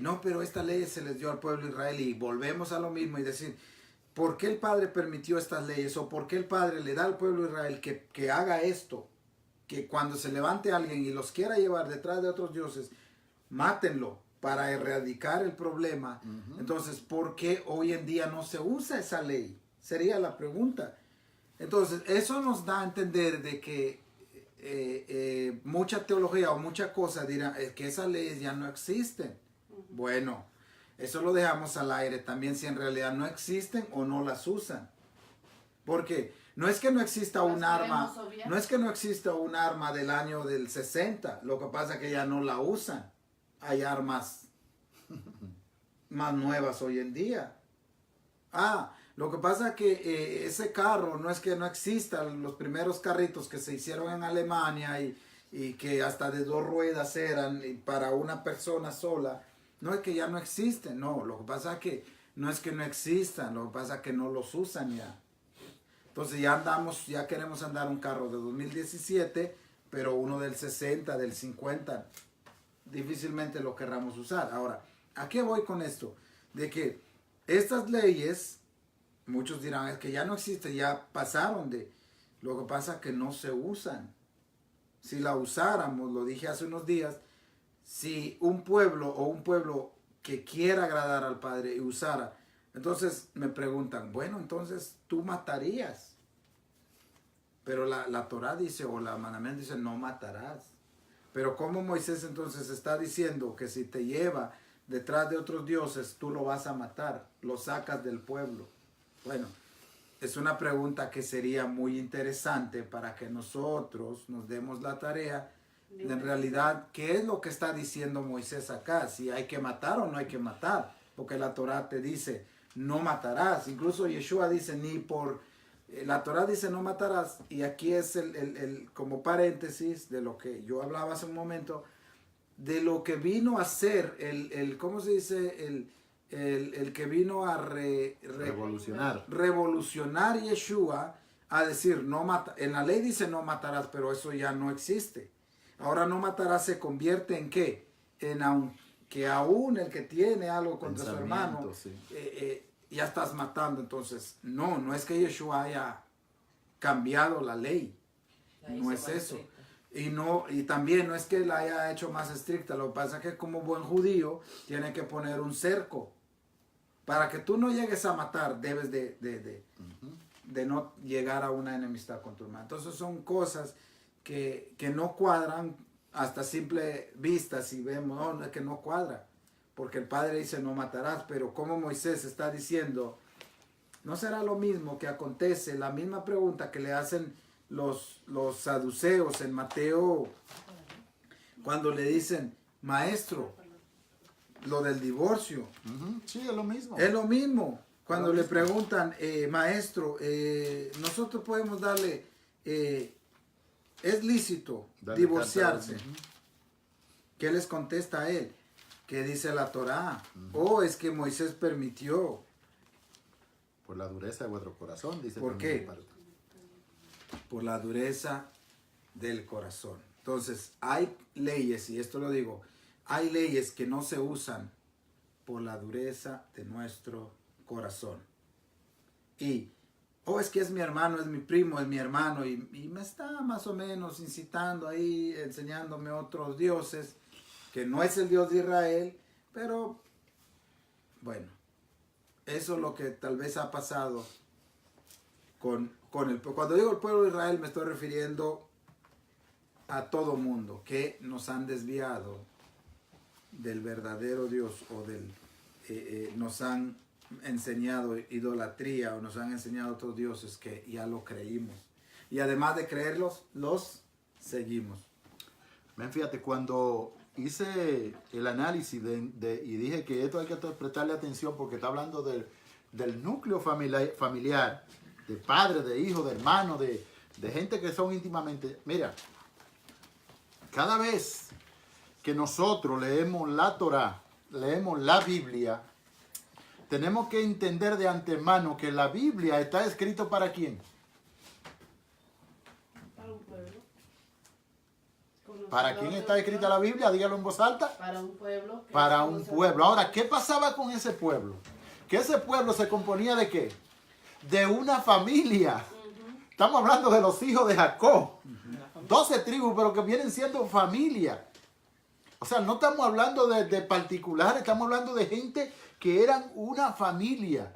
no, pero esta ley se les dio al pueblo de Israel, y volvemos a lo mismo y decir, ¿por qué el Padre permitió estas leyes? ¿O por qué el Padre le da al pueblo de Israel que haga esto? Que cuando se levante alguien y los quiera llevar detrás de otros dioses, mátenlo para erradicar el problema. Entonces, ¿por qué hoy en día no se usa esa ley? Sería la pregunta. Entonces, eso nos da a entender de que mucha teología o mucha cosa dirá que esas leyes ya no existen. Bueno, eso lo dejamos al aire también, si en realidad no existen o no las usan. Porque no es que no exista un arma, no es que no exista un arma del año del 60, lo que pasa es que ya no la usan. Hay armas más nuevas hoy en día. Lo que pasa es que ese carro no es que no existan los primeros carritos que se hicieron en Alemania y que hasta de 2 ruedas eran para una persona sola. No es que ya no existen, no. Lo que pasa es que no es que no existan, lo que pasa es que no los usan ya. Entonces ya queremos andar un carro de 2017, pero uno del 60, del 50, difícilmente lo querramos usar. Ahora, ¿a qué voy con esto? De que estas leyes, muchos dirán, es que ya no existen, ya pasaron de... Lo que pasa es que no se usan. Si la usáramos, lo dije hace unos días, si un pueblo que quiera agradar al Padre y usara, entonces me preguntan, bueno, entonces tú matarías. Pero la Torah dice, o la mandamiento dice, no matarás. Pero ¿cómo Moisés entonces está diciendo que si te lleva detrás de otros dioses, tú lo vas a matar, lo sacas del pueblo? Bueno, es una pregunta que sería muy interesante para que nosotros nos demos la tarea de, en realidad, ¿qué es lo que está diciendo Moisés acá? Si hay que matar o no hay que matar, porque la Torah te dice, no matarás. Incluso Yeshua dice, ni por La Torah dice no matarás, y aquí es como paréntesis de lo que yo hablaba hace un momento, de lo que vino a ser ¿cómo se dice? El que vino a revolucionar Yeshua, a decir, no mata. En la ley dice no matarás, pero eso ya no existe. Ahora no matarás se convierte en ¿qué? Que aún el que tiene algo contra su hermano, sí. Ya estás matando. Entonces, no es que Yeshua haya cambiado la ley. No es eso. Y también no es que la haya hecho más estricta. Lo que pasa es que como buen judío tiene que poner un cerco. Para que tú no llegues a matar, debes de no llegar a una enemistad con tu hermano. Entonces son cosas que no cuadran hasta simple vista. Si vemos, no es que no cuadra. Porque el Padre dice no matarás, pero como Moisés está diciendo, no será lo mismo que acontece, la misma pregunta que le hacen los saduceos en Mateo, cuando le dicen, maestro, lo del divorcio. Sí, es lo mismo. Es lo mismo. Cuando le preguntan, maestro, nosotros podemos darle, es lícito divorciarse. ¿Qué les contesta a él? ¿Qué dice la Torá? Es que Moisés permitió. Por la dureza de vuestro corazón, dice. ¿Por qué? Por la dureza del corazón. Entonces, hay leyes, y esto lo digo, hay leyes que no se usan por la dureza de nuestro corazón. Y, es que es mi hermano, es mi primo, es mi hermano, y me está más o menos incitando ahí, enseñándome otros dioses, que no es el Dios de Israel, pero, bueno, eso es lo que tal vez ha pasado con cuando digo el pueblo de Israel me estoy refiriendo a todo mundo que nos han desviado del verdadero Dios o nos han enseñado idolatría o nos han enseñado otros dioses que ya lo creímos y además de creerlos los seguimos. Fíjate, cuando hice el análisis y dije que esto hay que prestarle atención porque está hablando del núcleo familiar, de padre, de hijo, de hermano, de gente que son íntimamente. Mira, cada vez que nosotros leemos la Torá, leemos la Biblia, tenemos que entender de antemano que la Biblia está escrita ¿para quién? Para un pueblo. ¿Para quién está escrita la Biblia? Dígalo en voz alta. Para un pueblo. Para un pueblo. Ahora, ¿qué pasaba con ese pueblo? Que ese pueblo se componía ¿de qué? De una familia. Estamos hablando de los hijos de Jacob. 12 tribus, pero que vienen siendo familia. O sea, no estamos hablando de particulares, estamos hablando de gente que eran una familia.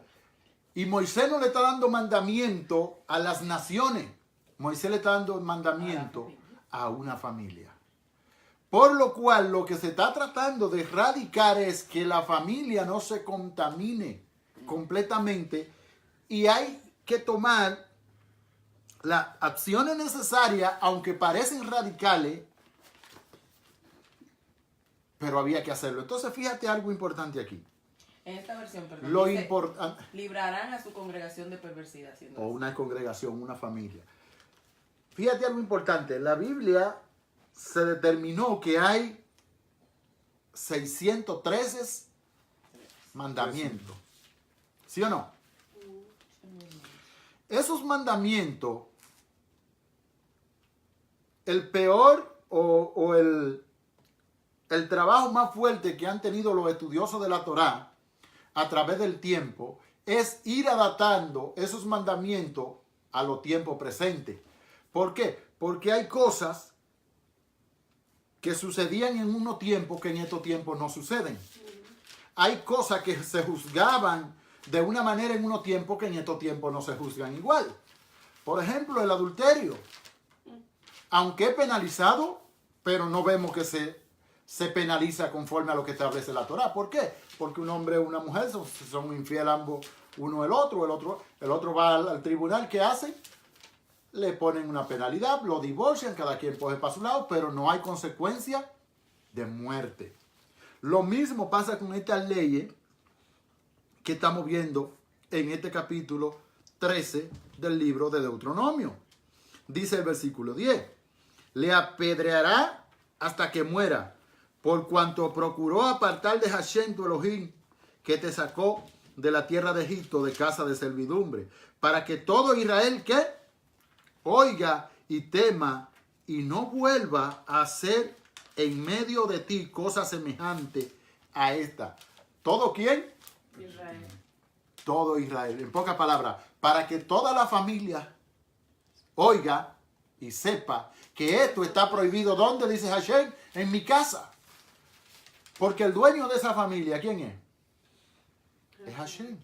Y Moisés no le está dando mandamiento a las naciones. Moisés le está dando mandamiento a una familia. Por lo cual, lo que se está tratando de erradicar es que la familia no se contamine completamente y hay que tomar las acciones necesarias, aunque parecen radicales, pero había que hacerlo. Entonces, fíjate algo importante aquí. En esta versión, perdón, Lo dice, importante. librarán a su congregación de perversidad. O una congregación, una familia. Fíjate algo importante. La Biblia se determinó que hay 613 mandamientos. ¿Sí o no? Esos mandamientos, el peor o el trabajo más fuerte que han tenido los estudiosos de la Torá a través del tiempo es ir adaptando esos mandamientos a los tiempos presentes. ¿Por qué? Porque hay cosas que sucedían en unos tiempos que en estos tiempos no suceden. Hay cosas que se juzgaban de una manera en unos tiempos que en estos tiempos no se juzgan igual. Por ejemplo, el adulterio. Aunque es penalizado, pero no vemos que se penaliza conforme a lo que establece la Torá. ¿Por qué? Porque un hombre y una mujer son infieles ambos, uno el otro va al tribunal. ¿Qué hacen? Le ponen una penalidad, lo divorcian, cada quien coge para su lado, pero no hay consecuencia de muerte. Lo mismo pasa con estas leyes que estamos viendo en este capítulo 13 del libro de Deuteronomio. Dice el versículo 10. Le apedreará hasta que muera, por cuanto procuró apartar de Hashem tu Elohim, que te sacó de la tierra de Egipto, de casa de servidumbre, para que todo Israel que oiga y tema y no vuelva a hacer en medio de ti cosa semejante a esta. ¿Todo quién? Israel. Todo Israel. En pocas palabras, para que toda la familia oiga y sepa que esto está prohibido. ¿Dónde dice Hashem? En mi casa. Porque el dueño de esa familia, ¿quién es? Es Hashem.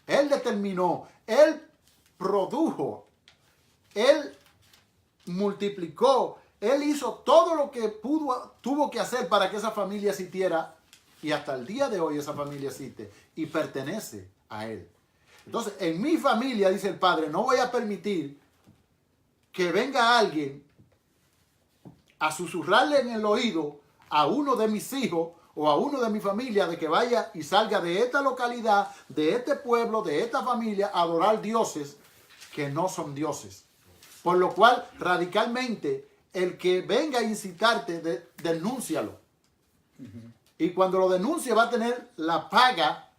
Él determinó, él produjo, él multiplicó, él hizo todo lo que tuvo que hacer para que esa familia existiera, y hasta el día de hoy esa familia existe y pertenece a él. Entonces, en mi familia, dice el Padre, no voy a permitir que venga alguien a susurrarle en el oído a uno de mis hijos o a uno de mi familia de que vaya y salga de esta localidad, de este pueblo, de esta familia, a adorar dioses que no son dioses. Por lo cual, radicalmente, el que venga a incitarte, denúncialo. Y cuando lo denuncie va a tener la paga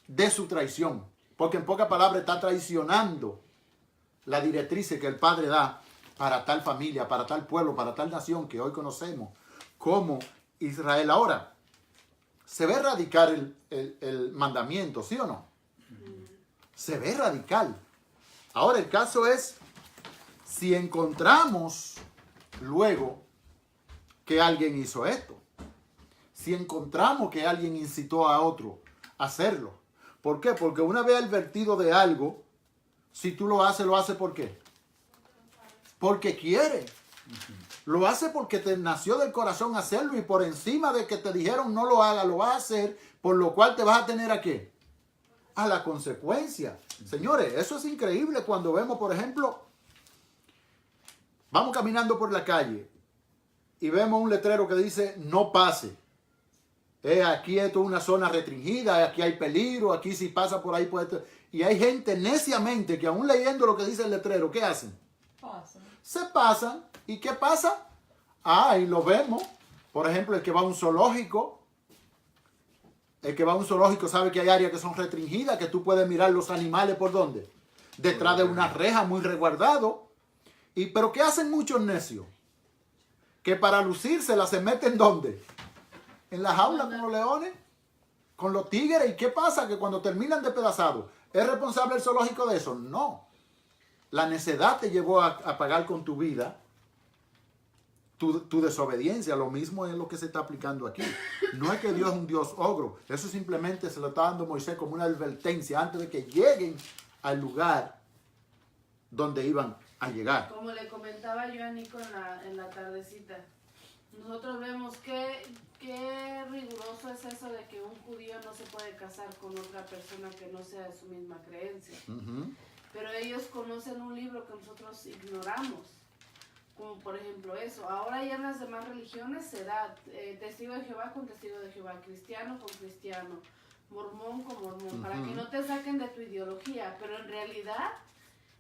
de su traición. Porque en pocas palabras está traicionando la directriz que el Padre da para tal familia, para tal pueblo, para tal nación que hoy conocemos como Israel. Ahora, se ve radical el mandamiento, ¿sí o no? Se ve radical. Ahora, el caso es, si encontramos luego que alguien hizo esto, si encontramos que alguien incitó a otro a hacerlo. ¿Por qué? Porque una vez advertido de algo, si tú lo haces ¿por qué? Porque quiere. Lo hace porque te nació del corazón hacerlo, y por encima de que te dijeron no lo haga, lo vas a hacer, por lo cual te vas a tener ¿a qué? A la consecuencia. Señores, eso es increíble cuando vemos, por ejemplo, vamos caminando por la calle y vemos un letrero que dice no pase. Aquí esto es una zona restringida, aquí hay peligro, aquí si pasa por ahí puede... Y hay gente neciamente que aún leyendo lo que dice el letrero, ¿qué hacen? Se pasan. ¿Y qué pasa? Y lo vemos. Por ejemplo, el que va a un zoológico. El que va a un zoológico sabe que hay áreas que son restringidas, que tú puedes mirar los animales ¿por dónde? Detrás de una reja muy resguardado. ¿Pero qué hacen muchos necios? Que para lucírsela se meten ¿dónde? En la jaula con los leones, con los tigres. ¿Y qué pasa? Que cuando terminan despedazados, ¿es responsable el zoológico de eso? No. La necedad te llevó a pagar con tu vida tu desobediencia. Lo mismo es lo que se está aplicando aquí. No es que Dios es un Dios ogro. Eso simplemente se lo está dando Moisés como una advertencia antes de que lleguen al lugar donde iban a llegar. Como le comentaba yo a Nico en la tardecita, nosotros vemos qué riguroso es eso de que un judío no se puede casar con otra persona que no sea de su misma creencia. Pero ellos conocen un libro que nosotros ignoramos, como por ejemplo eso. Ahora ya en las demás religiones se da testigo de Jehová con testigo de Jehová, cristiano con cristiano, mormón con mormón, para que no te saquen de tu ideología. Pero en realidad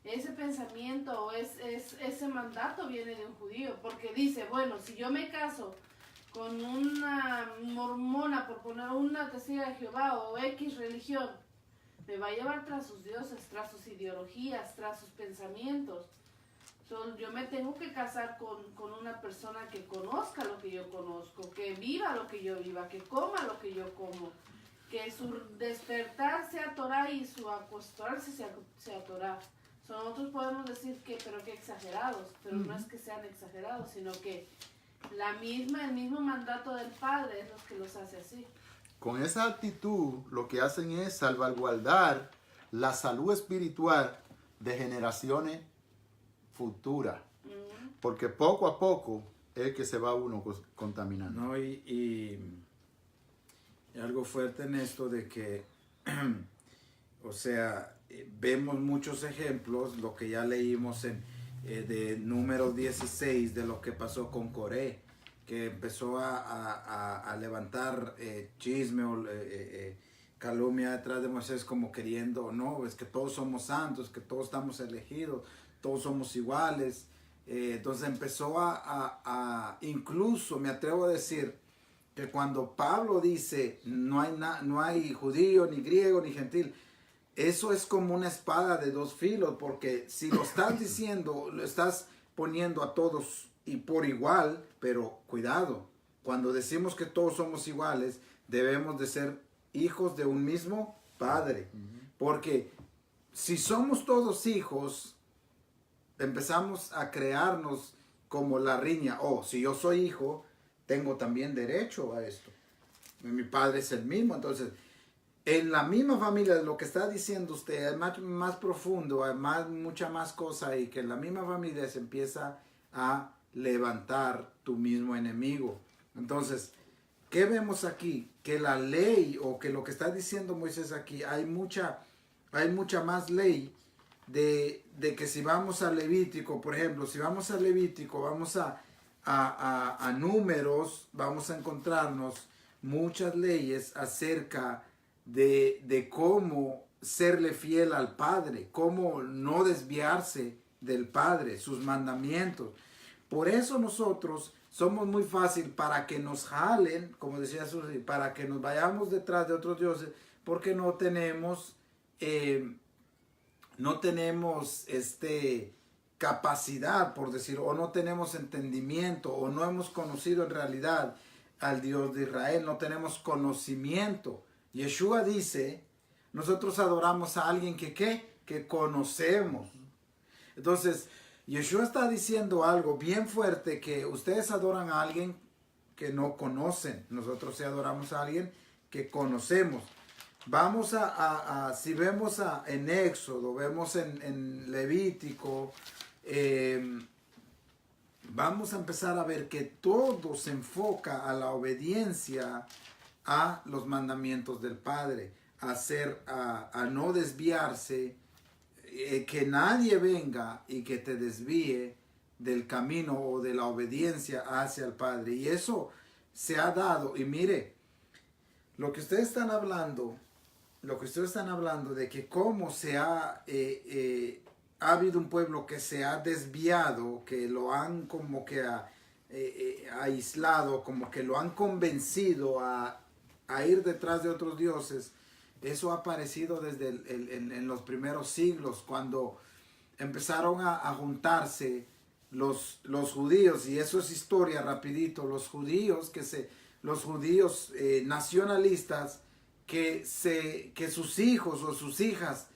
ese pensamiento o ese mandato viene de un judío, porque dice, bueno, si yo me caso con una mormona, por poner una testigo de Jehová o X religión, me va a llevar tras sus dioses, tras sus ideologías, tras sus pensamientos. Yo me tengo que casar con una persona que conozca lo que yo conozco, que viva lo que yo viva, que coma lo que yo como, que su despertar sea Torah y su acostarse sea Torah. Nosotros podemos decir pero que exagerados, pero no es que sean exagerados, sino que el mismo mandato del Padre es lo que los hace así. Con esa actitud lo que hacen es salvaguardar la salud espiritual de generaciones futuras. Porque poco a poco es que se va uno contaminando. No, y algo fuerte en esto de que, o sea, vemos muchos ejemplos, lo que ya leímos de Números 16, de lo que pasó con Coré, que empezó a levantar chisme calumnia detrás de Moisés como queriendo, no, es que todos somos santos, que todos estamos elegidos, todos somos iguales. Entonces empezó incluso me atrevo a decir, que cuando Pablo dice no hay judío, ni griego, ni gentil, eso es como una espada de dos filos, porque si lo estás diciendo, lo estás poniendo a todos y por igual, pero cuidado, cuando decimos que todos somos iguales, debemos de ser hijos de un mismo Padre, porque si somos todos hijos, empezamos a crearnos como la riña, si yo soy hijo, tengo también derecho a esto. Mi padre es el mismo, entonces, en la misma familia, de lo que está diciendo usted, es más profundo, hay mucha más cosa ahí, que en la misma familia se empieza a levantar tu mismo enemigo. Entonces, ¿qué vemos aquí? Que la ley, o que lo que está diciendo Moisés aquí, hay mucha más ley de que si vamos a Levítico, por ejemplo, si vamos a Levítico, vamos a Números, vamos a encontrarnos muchas leyes acerca de cómo serle fiel al Padre, cómo no desviarse del Padre, sus mandamientos. Por eso nosotros somos muy fácil para que nos jalen, como decía Susi, para que nos vayamos detrás de otros dioses, porque no tenemos capacidad, por decir, o no tenemos entendimiento, o no hemos conocido en realidad al Dios de Israel, no tenemos conocimiento. Yeshua dice, nosotros adoramos a alguien que conocemos. Entonces, Yeshua está diciendo algo bien fuerte, que ustedes adoran a alguien que no conocen. Nosotros sí adoramos a alguien que conocemos. Vamos si vemos en Éxodo, vemos en Levítico, vamos a empezar a ver que todo se enfoca a la obediencia a los mandamientos del Padre, a no desviarse, que nadie venga y que te desvíe del camino o de la obediencia hacia el Padre. Y eso se ha dado. Y mire, lo que ustedes están hablando de que cómo ha habido un pueblo que se ha desviado, que lo han como que aislado, como que lo han convencido a ir detrás de otros dioses. Eso ha aparecido desde en los primeros siglos, cuando empezaron a juntarse los judíos, y eso es historia rapidito, los judíos nacionalistas, que sus hijos o sus hijas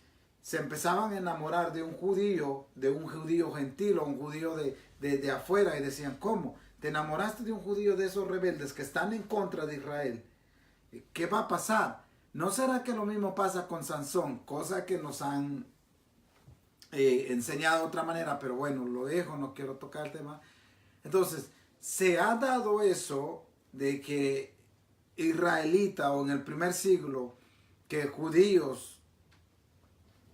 se empezaban a enamorar de un judío gentil, o un judío de afuera, y decían, ¿cómo? ¿Te enamoraste de un judío de esos rebeldes que están en contra de Israel? ¿Qué va a pasar? ¿No será que lo mismo pasa con Sansón? Cosa que nos han enseñado de otra manera, pero bueno, lo dejo, no quiero tocar el tema. Entonces, se ha dado eso de que israelita, o en el primer siglo, que judíos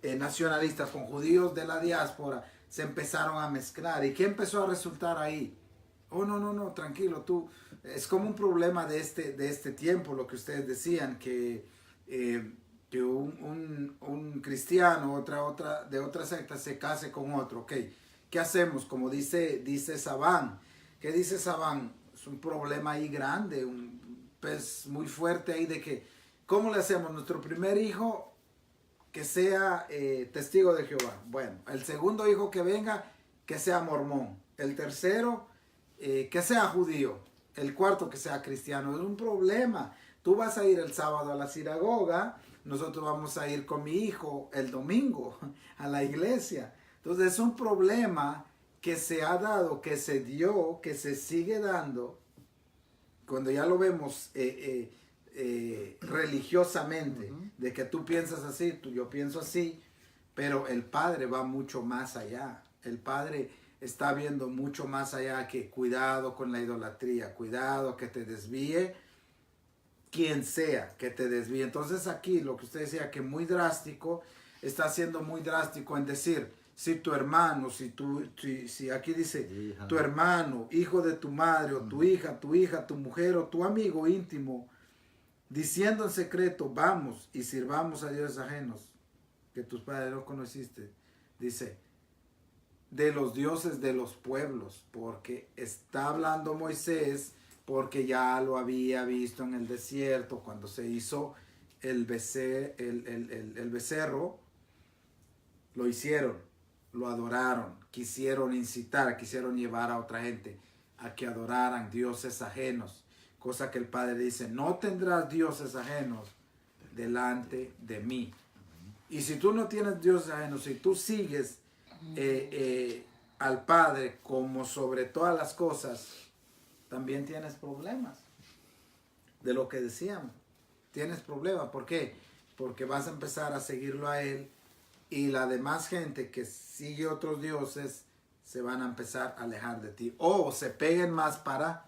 nacionalistas con judíos de la diáspora se empezaron a mezclar. ¿Y qué empezó a resultar ahí? No, tranquilo, es como un problema de este tiempo, lo que ustedes decían, que un cristiano de otra secta se case con otro. Okay. ¿Qué hacemos? Como dice Sabán. ¿Qué dice Sabán? Es un problema ahí grande, un pez muy fuerte ahí, de que, ¿cómo le hacemos? Nuestro primer hijo que sea testigo de Jehová. Bueno, el segundo hijo que venga, que sea mormón. El tercero, que sea judío. El cuarto, que sea cristiano. Es un problema. Tú vas a ir el sábado a la sinagoga, nosotros vamos a ir con mi hijo el domingo a la iglesia. Entonces es un problema que se ha dado, que se dio, que se sigue dando, cuando ya lo vemos religiosamente, de que tú piensas así, yo pienso así, pero el Padre va mucho más allá. El Padre está viendo mucho más allá, que cuidado con la idolatría, cuidado que te desvíe quien sea que te desvíe. Entonces aquí lo que usted decía, que muy drástico, está siendo muy drástico en decir, si tu hermano, si aquí dice, hija, tu hermano, hijo de tu madre, o tu hija, tu mujer, o tu amigo íntimo, diciendo en secreto, vamos y sirvamos a dioses ajenos, que tus padres no conociste. Dice, de los dioses de los pueblos, porque está hablando Moisés, porque ya lo había visto en el desierto, cuando se hizo el becerro, lo hicieron, lo adoraron, quisieron incitar, quisieron llevar a otra gente a que adoraran dioses ajenos, cosa que el Padre dice, no tendrás dioses ajenos delante de mí. Y si tú no tienes dioses ajenos, si tú sigues al Padre como sobre todas las cosas, también tienes problemas. De lo que decíamos, tienes problemas. ¿Por qué? Porque vas a empezar a seguirlo a Él y la demás gente que sigue otros dioses se van a empezar a alejar de ti. O se peguen más para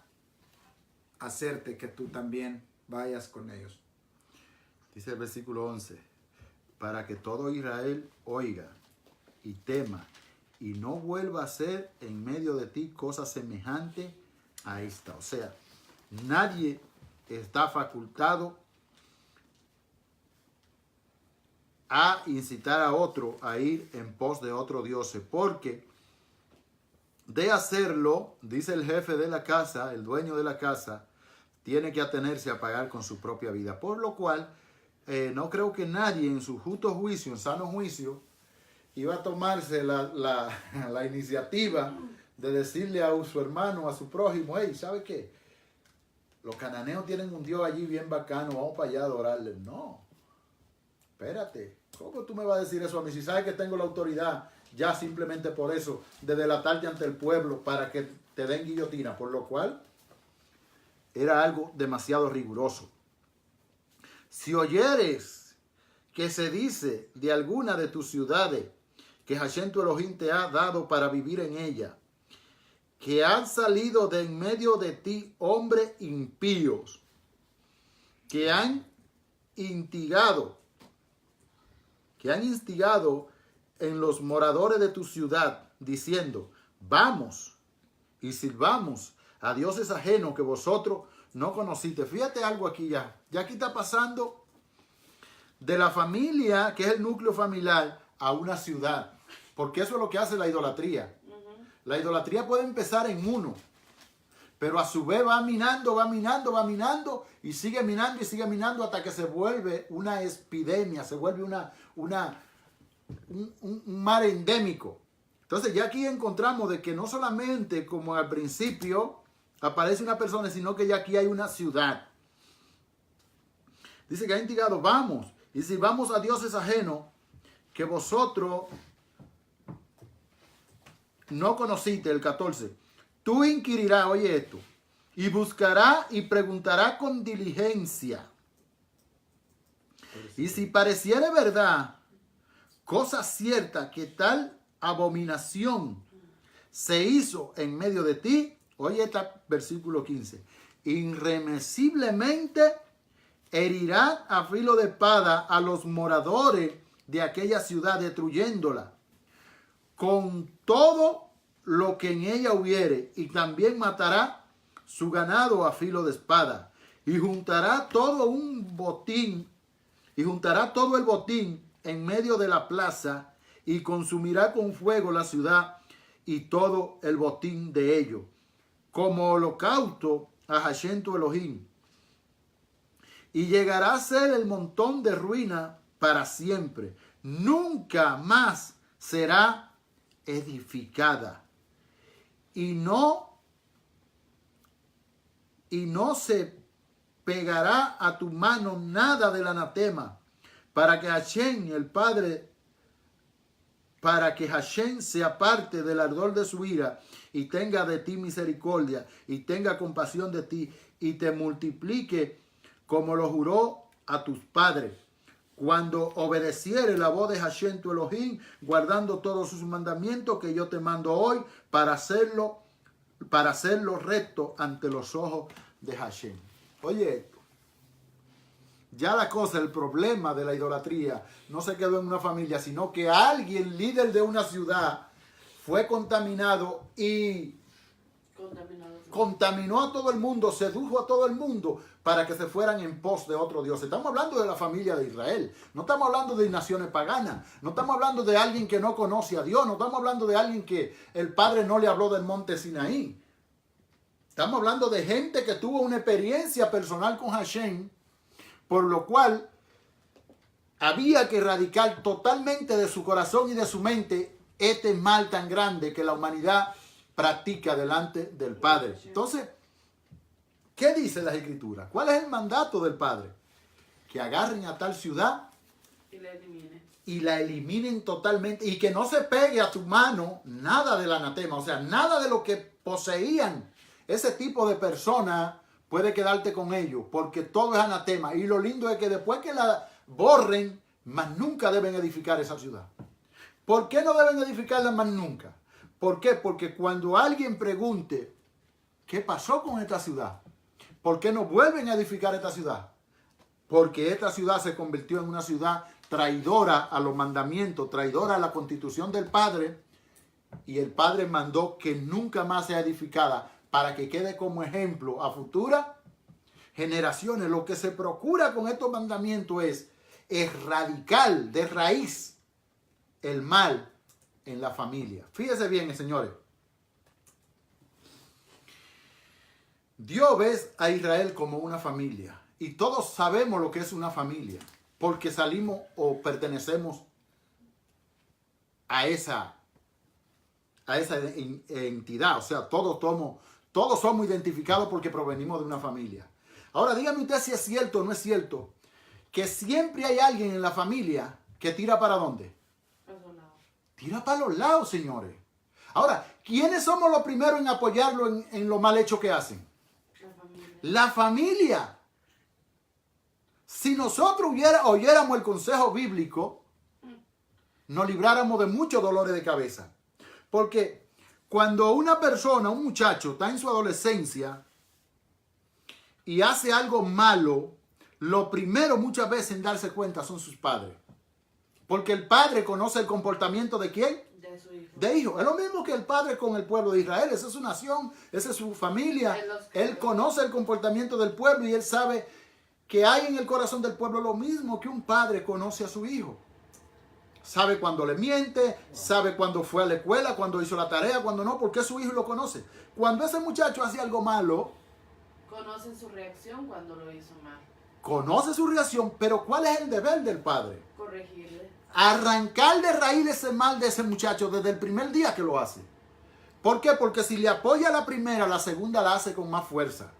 hacerte que tú también vayas con ellos. Dice el versículo 11, para que todo Israel oiga y tema y no vuelva a hacer en medio de ti cosa semejante a esta. O sea, nadie está facultado a incitar a otro a ir en pos de otro dios, porque de hacerlo, dice el jefe de la casa, el dueño de la casa, tiene que atenerse a pagar con su propia vida. Por lo cual, no creo que nadie en su justo juicio, en sano juicio, iba a tomarse la iniciativa de decirle a su hermano, a su prójimo, hey, ¿sabe qué? Los cananeos tienen un Dios allí bien bacano, vamos para allá a adorarle. No, espérate, ¿cómo tú me vas a decir eso a mí? Si sabes que tengo la autoridad ya simplemente por eso, de delatarte ante el pueblo para que te den guillotina, por lo cual era algo demasiado riguroso. Si oyeres que se dice de alguna de tus ciudades que Hashem tu Elohim te ha dado para vivir en ella, que han salido de en medio de ti hombres impíos, que han instigado en los moradores de tu ciudad, diciendo, vamos y sirvamos a dioses ajenos que vosotros no conociste. Fíjate algo aquí ya. Ya aquí está pasando de la familia, que es el núcleo familiar, a una ciudad. Porque eso es lo que hace la idolatría. La idolatría puede empezar en uno, pero a su vez va minando y sigue minando hasta que se vuelve una epidemia, se vuelve un mal endémico. Entonces ya aquí encontramos de que no solamente como al principio aparece una persona, sino que ya aquí hay una ciudad. Dice que ha instigado, vamos y sirvamos a dioses ajenos que vosotros no conociste. El 14. Tú inquirirás, oye esto, y buscarás y preguntarás con diligencia. Y si pareciere verdad, cosa cierta, que tal abominación se hizo en medio de ti, oye este versículo 15, irremisiblemente herirá a filo de espada a los moradores de aquella ciudad, destruyéndola con todo lo que en ella hubiere, y también matará su ganado a filo de espada, y juntará todo el botín en medio de la plaza, y consumirá con fuego la ciudad y todo el botín de ello, como holocausto a Hashem tu Elohim. Y llegará a ser el montón de ruina para siempre. Nunca más será edificada. Y no se pegará a tu mano nada del anatema, para que Hashem, el Padre, para que Hashem se aparte del ardor de su ira y tenga de ti misericordia y tenga compasión de ti y te multiplique como lo juró a tus padres, cuando obedeciere la voz de Hashem tu Elohim, guardando todos sus mandamientos que yo te mando hoy para hacerlo recto ante los ojos de Hashem. Oye esto. Ya la cosa, el problema de la idolatría no se quedó en una familia, sino que alguien, líder de una ciudad, fue contaminado y Contaminó a todo el mundo, sedujo a todo el mundo para que se fueran en pos de otro Dios. Estamos hablando de la familia de Israel. No estamos hablando de naciones paganas. No estamos hablando de alguien que no conoce a Dios. No estamos hablando de alguien que el Padre no le habló del monte Sinaí. Estamos hablando de gente que tuvo una experiencia personal con Hashem, por lo cual había que erradicar totalmente de su corazón y de su mente este mal tan grande que la humanidad practica delante del Padre. Entonces, ¿qué dice las Escrituras? ¿Cuál es el mandato del Padre? Que agarren a tal ciudad y la eliminen totalmente, y que no se pegue a tu mano nada del anatema, o sea, nada de lo que poseían ese tipo de personas puede quedarte con ellos, porque todo es anatema. Y lo lindo es que después que la borren, más nunca deben edificar esa ciudad. ¿Por qué no deben edificarla más nunca? ¿Por qué? Porque cuando alguien pregunte, ¿qué pasó con esta ciudad? ¿Por qué no vuelven a edificar esta ciudad? Porque esta ciudad se convirtió en una ciudad traidora a los mandamientos, traidora a la constitución del Padre, y el Padre mandó que nunca más sea edificada para que quede como ejemplo a futuras generaciones. Lo que se procura con estos mandamientos es erradicar de raíz el mal en la familia. Fíjense bien, señores. Dios ve a Israel como una familia. Y todos sabemos lo que es una familia, porque salimos o pertenecemos a esa entidad. O sea, todos somos identificados porque provenimos de una familia. Ahora, dígame usted si es cierto o no es cierto que siempre hay alguien en la familia que tira para ¿dónde? Tira para los lados, señores. Ahora, ¿quiénes somos los primeros en apoyarlo en lo mal hecho que hacen? La familia. Si nosotros oyéramos el consejo bíblico, nos libráramos de muchos dolores de cabeza. Porque cuando una persona, un muchacho, está en su adolescencia y hace algo malo, lo primero muchas veces en darse cuenta son sus padres. Porque el padre conoce el comportamiento ¿de quién? De su hijo. De hijo. Es lo mismo que el padre con el pueblo de Israel. Esa es su nación, esa es su familia. Él conoce el comportamiento del pueblo y él sabe que hay en el corazón del pueblo lo mismo que un padre conoce a su hijo. Sabe cuando le miente, sabe cuando fue a la escuela, cuando hizo la tarea, cuando no, porque su hijo lo conoce. Cuando ese muchacho hace algo malo, Conoce su reacción cuando lo hizo mal. Conoce su reacción, pero ¿cuál es el deber del padre? Corregirle. Arrancar de raíz ese mal de ese muchacho desde el primer día que lo hace. ¿Por qué? Porque si le apoya la primera, la segunda la hace con más fuerza.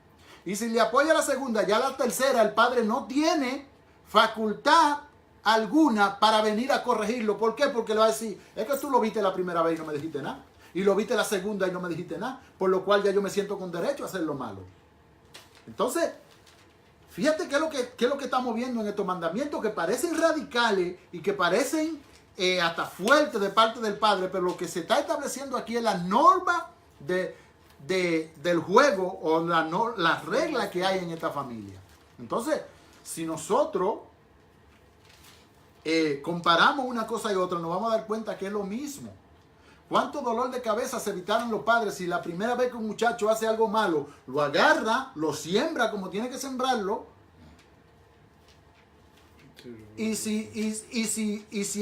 Y si le apoya la segunda, ya la tercera, el padre no tiene facultad alguna para venir a corregirlo. ¿Por qué? Porque le va a decir, es que tú lo viste la primera vez y no me dijiste nada. Y lo viste la segunda y no me dijiste nada. Por lo cual ya yo me siento con derecho a hacer lo malo. Entonces, fíjate qué es lo que estamos viendo en estos mandamientos, que parecen radicales y que parecen hasta fuertes de parte del Padre, pero lo que se está estableciendo aquí es la norma del juego o la regla que hay en esta familia. Entonces, si nosotros comparamos una cosa y otra, nos vamos a dar cuenta que es lo mismo. ¿Cuánto dolor de cabeza se evitaron los padres si la primera vez que un muchacho hace algo malo, lo agarra, lo siembra como tiene que sembrarlo? Y si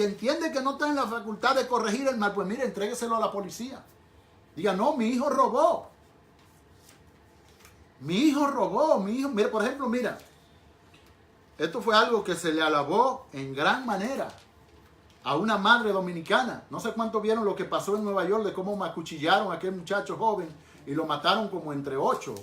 entiende que no está en la facultad de corregir el mal, pues mire, entrégueselo a la policía. Diga, no, mi hijo robó. Mi hijo robó, mi hijo. Mira, por ejemplo, mira. Esto fue algo que se le alabó en gran manera a una madre dominicana. No sé cuántos vieron lo que pasó en Nueva York, de cómo acuchillaron a aquel muchacho joven y lo mataron como entre 8.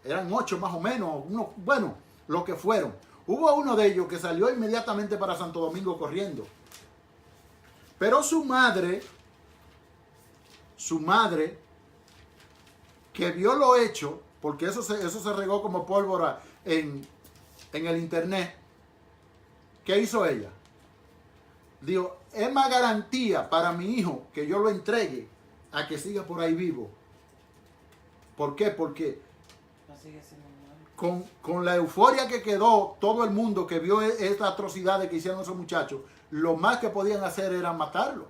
Eran 8 más o menos. Bueno, lo que fueron. Hubo uno de ellos que salió inmediatamente para Santo Domingo corriendo. Pero su madre, que vio lo hecho, porque eso se regó como pólvora en el internet, ¿qué hizo ella? Digo, es más garantía para mi hijo que yo lo entregue a que siga por ahí vivo. ¿Por qué? Porque con la euforia que quedó todo el mundo que vio estas atrocidades que hicieron esos muchachos, lo más que podían hacer era matarlo.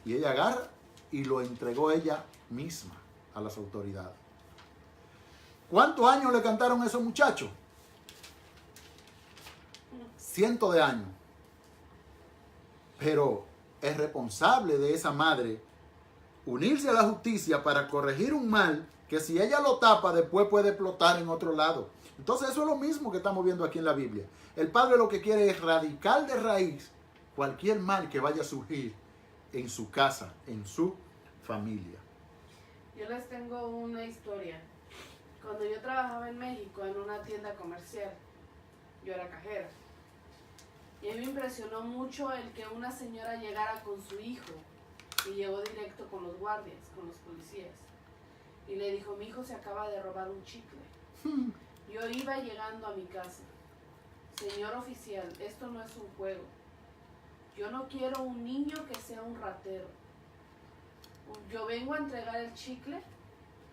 Y ella agarra y lo entregó ella misma a las autoridades. ¿Cuántos años le cantaron a esos muchachos? Cientos de años. Pero es responsable de esa madre unirse a la justicia para corregir un mal que si ella lo tapa después puede explotar en otro lado. Entonces eso es lo mismo que estamos viendo aquí en la Biblia. El Padre lo que quiere es erradicar de raíz cualquier mal que vaya a surgir en su casa, en su familia. Yo les tengo una historia. Cuando yo trabajaba en México en una tienda comercial, yo era cajera. Y a mí me impresionó mucho el que una señora llegara con su hijo y llegó directo con los guardias, con los policías. Y le dijo, mi hijo se acaba de robar un chicle. Yo iba llegando a mi casa. Señor oficial, esto no es un juego. Yo no quiero un niño que sea un ratero. Yo vengo a entregar el chicle,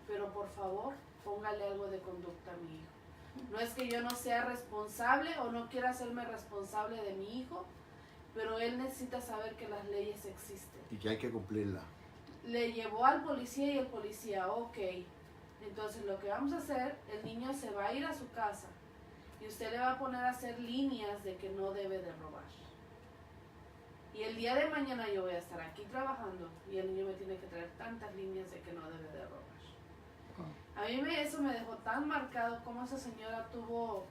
pero por favor, póngale algo de conducta a mi hijo. No es que yo no sea responsable o no quiera hacerme responsable de mi hijo, pero él necesita saber que las leyes existen. Y que hay que cumplirla. Le llevó al policía y el policía, ok, entonces lo que vamos a hacer, el niño se va a ir a su casa y usted le va a poner a hacer líneas de que no debe de robar. Y el día de mañana yo voy a estar aquí trabajando y el niño me tiene que traer tantas líneas de que no debe de robar. A mí eso me dejó tan marcado como esa señora tuvo...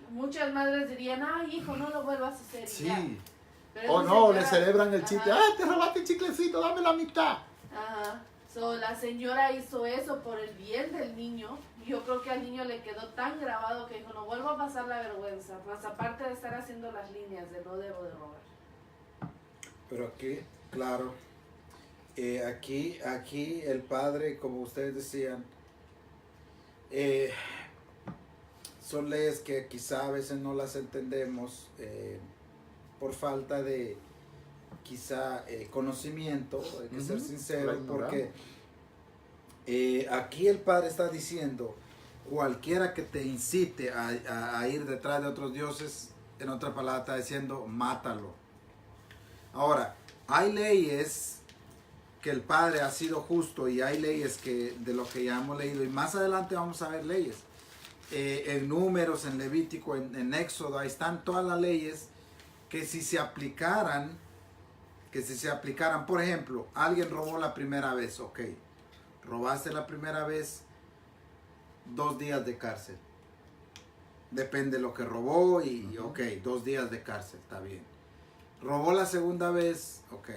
Muchas madres dirían, ay hijo, no lo vuelvas a hacer. Sí. Ya. Pero O esa no, señora- le celebran el Ajá. chiste. ¡Ah, te robaste el chiclecito! ¡Dame la mitad! Ajá. So, la señora hizo eso por el bien del niño. Yo creo que al niño le quedó tan grabado que dijo, no vuelvo a pasar la vergüenza. Más aparte de estar haciendo las líneas de no debo de robar. Pero aquí, claro, aquí el padre, como ustedes decían, son leyes que quizá a veces no las entendemos por falta de quizá conocimiento, hay que ser Ujú, sincero, la ignoramos. porque aquí el padre está diciendo, cualquiera que te incite a ir detrás de otros dioses, en otra palabra está diciendo, mátalo. Ahora, hay leyes que el Padre ha sido justo y hay leyes que de lo que ya hemos leído y más adelante vamos a ver leyes. En Números, en Levítico, en Éxodo, ahí están todas las leyes que si se aplicaran, por ejemplo, alguien robó la primera vez, ok, robaste la primera vez, 2 días de cárcel. Depende de lo que robó y ok, 2 días de cárcel, está bien. Robó la segunda vez, ok,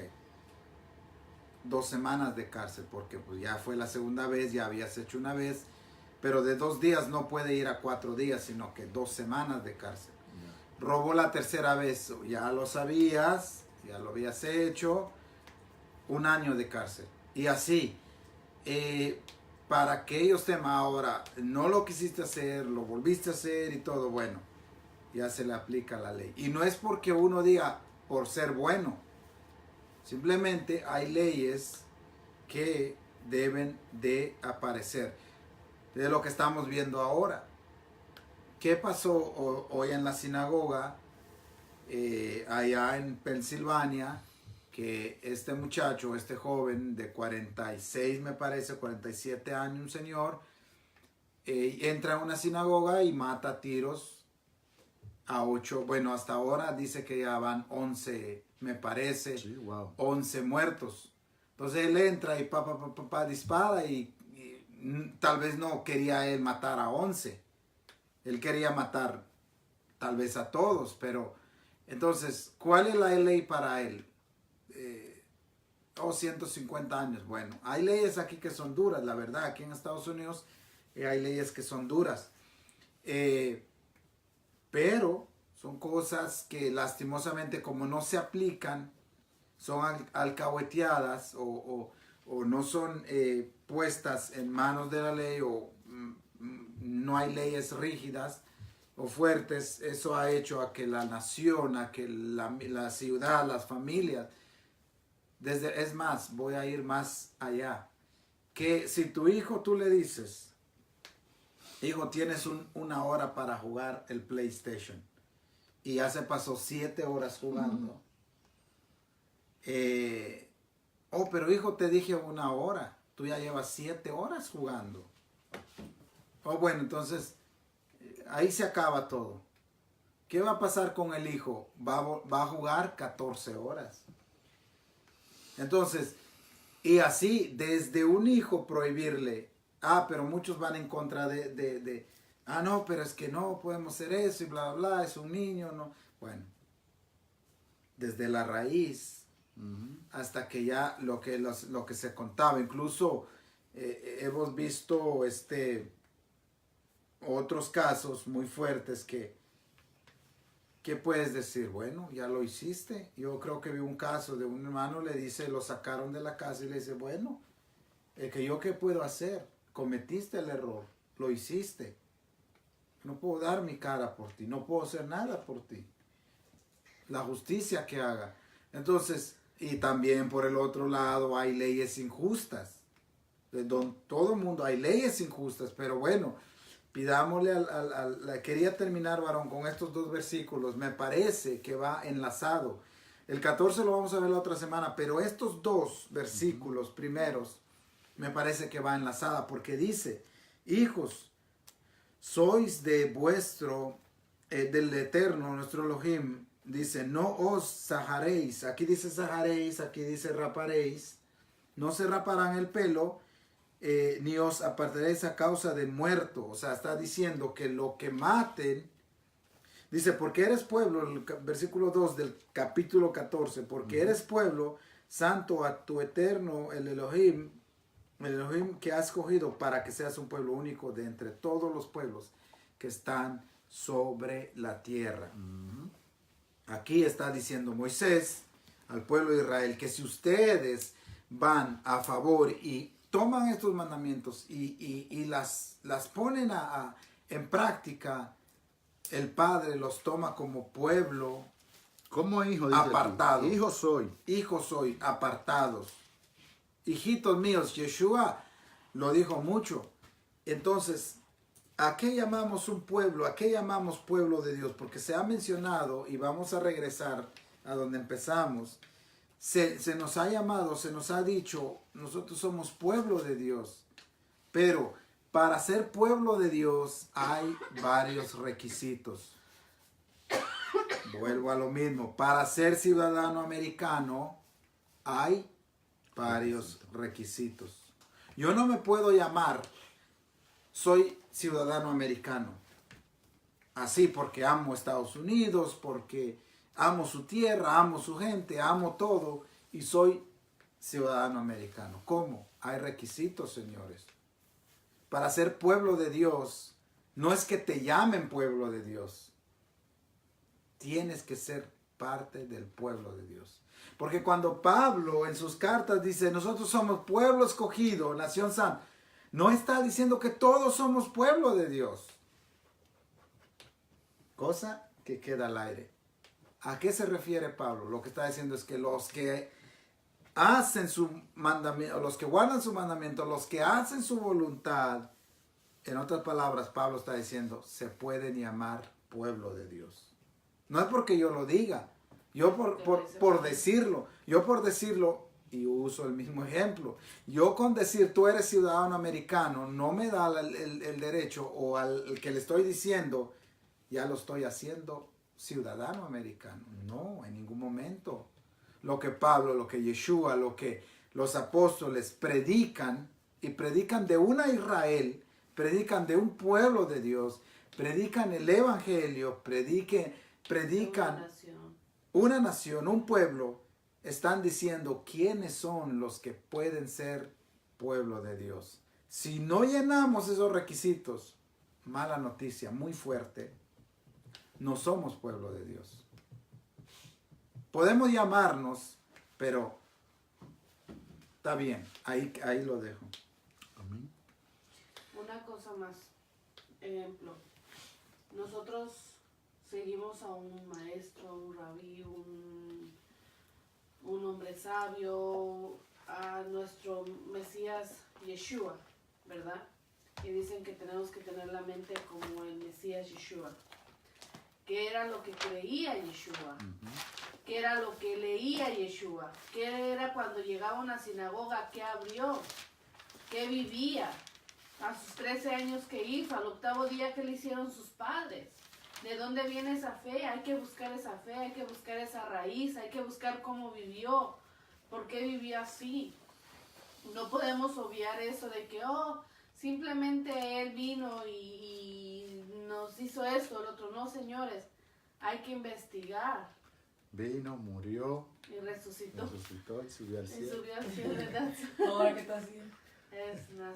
2 semanas de cárcel, porque pues ya fue la segunda vez, ya habías hecho una vez, pero de 2 días no puede ir a 4 días, sino que 2 semanas de cárcel. Robó la tercera vez, ya lo sabías, ya lo habías hecho, 1 año de cárcel. Y así, para aquellos temas ahora, no lo quisiste hacer, lo volviste a hacer y todo, bueno, ya se le aplica la ley. Y no es porque uno diga por ser bueno, simplemente hay leyes que deben de aparecer. De lo que estamos viendo ahora. ¿Qué pasó hoy en la sinagoga allá en Pensilvania? Que este muchacho, este joven de 46 me parece, 47 años, un señor, entra a una sinagoga y mata a tiros a 8, bueno, hasta ahora dice que ya van 11, me parece, Sí, wow. 11 muertos. Entonces él entra y dispara y tal vez no quería él matar a 11. Él quería matar tal vez a todos, pero entonces, ¿cuál es la ley para él? 150 años. Bueno, hay leyes aquí que son duras, la verdad. Aquí en Estados Unidos hay leyes que son duras. Pero son cosas que lastimosamente como no se aplican, son alcahueteadas o no son puestas en manos de la ley o no hay leyes rígidas o fuertes. Eso ha hecho a que la nación, a que la ciudad, las familias, es más, voy a ir más allá, que si tu hijo tú le dices, hijo, tienes 1 hora para jugar el PlayStation y ya se pasó 7 horas jugando, Oh, pero hijo, te dije 1 hora. Tú ya llevas 7 horas jugando. Oh, bueno, entonces ahí se acaba todo. ¿Qué va a pasar con el hijo? Va a jugar 14 horas. Entonces, y así, desde un hijo prohibirle. Pero muchos van en contra no, pero es que no podemos hacer eso y bla, bla, bla, es un niño, no. Bueno, desde la raíz hasta que ya lo que se contaba, incluso hemos visto otros casos muy fuertes ¿qué puedes decir? Bueno, ya lo hiciste. Yo creo que vi un caso de un hermano, le dice, lo sacaron de la casa y le dice, bueno, ¿qué puedo hacer? Cometiste el error, lo hiciste. No puedo dar mi cara por ti, no puedo hacer nada por ti. La justicia que haga. Entonces, y también por el otro lado hay leyes injustas. Todo el mundo hay leyes injustas, pero bueno, pidámosle quería terminar, varón, con estos 2 versículos. Me parece que va enlazado. El 14 lo vamos a ver la otra semana, pero estos 2 versículos primeros me parece que va enlazada, porque dice, hijos, sois de vuestro, del Eterno, nuestro Elohim. Dice, no os sajaréis. Aquí dice sajaréis, aquí dice raparéis. No se raparán el pelo, ni os apartaréis a causa de muerto. O sea, está diciendo que lo que maten. Dice, porque eres pueblo, el versículo 2 del capítulo 14. Porque eres pueblo santo a tu Eterno, el Elohim que has escogido para que seas un pueblo único de entre todos los pueblos que están sobre la tierra. Aquí está diciendo Moisés al pueblo de Israel que si ustedes van a favor y toman estos mandamientos y las ponen en práctica, el Padre los toma como pueblo como hijo, dice apartado. Hijo soy. Hijos soy, apartados. Hijitos míos, Yeshua lo dijo mucho. Entonces, ¿a qué llamamos un pueblo? ¿A qué llamamos pueblo de Dios? Porque se ha mencionado, y vamos a regresar a donde empezamos, se nos ha llamado, se nos ha dicho, nosotros somos pueblo de Dios. Pero para ser pueblo de Dios hay varios requisitos. Vuelvo a lo mismo. Para ser ciudadano americano hay varios requisitos. Yo no me puedo llamar soy ciudadano americano así porque amo Estados Unidos, porque amo su tierra, amo su gente, amo todo y soy ciudadano americano. ¿Cómo? Hay requisitos, señores. Para ser pueblo de Dios, no es que te llamen pueblo de Dios. Tienes que ser parte del pueblo de Dios. Porque cuando Pablo en sus cartas dice, nosotros somos pueblo escogido, nación santa, no está diciendo que todos somos pueblo de Dios. Cosa que queda al aire. ¿A qué se refiere Pablo? Lo que está diciendo es que los que hacen su mandamiento, los que guardan su mandamiento, los que hacen su voluntad, en otras palabras, Pablo está diciendo, se pueden llamar pueblo de Dios. No es porque yo lo diga, yo por decirlo, y uso el mismo ejemplo. Yo con decir tú eres ciudadano americano no me da el derecho, o al que le estoy diciendo, ya lo estoy haciendo ciudadano americano. No, en ningún momento. Lo que Pablo, lo que Yeshua, lo que los apóstoles predican, y predican de una Israel, predican de un pueblo de Dios, predican el evangelio, predican una nación, un pueblo, están diciendo quiénes son los que pueden ser pueblo de Dios. Si no llenamos esos requisitos, mala noticia, muy fuerte, no somos pueblo de Dios. Podemos llamarnos, pero está bien, ahí lo dejo. Amén. Una cosa más, ejemplo, nosotros seguimos a un maestro, un rabí, un hombre sabio, a nuestro Mesías Yeshua, ¿verdad? Y dicen que tenemos que tener la mente como el Mesías Yeshua, que era lo que creía Yeshua. qué era lo que leía Yeshua, qué era cuando llegaba a una sinagoga, qué abrió, qué vivía. A sus 13 años que hizo, al 8º día que le hicieron sus padres. ¿De dónde viene esa fe? Hay que buscar esa fe, hay que buscar esa raíz, hay que buscar cómo vivió, por qué vivió así. No podemos obviar eso de que, simplemente él vino y nos hizo esto, el otro. No, señores, hay que investigar. Vino, murió, Y resucitó. resucitó y subió al Y cielo. subió al cielo, ¿verdad? Ahora, ¿qué está haciendo?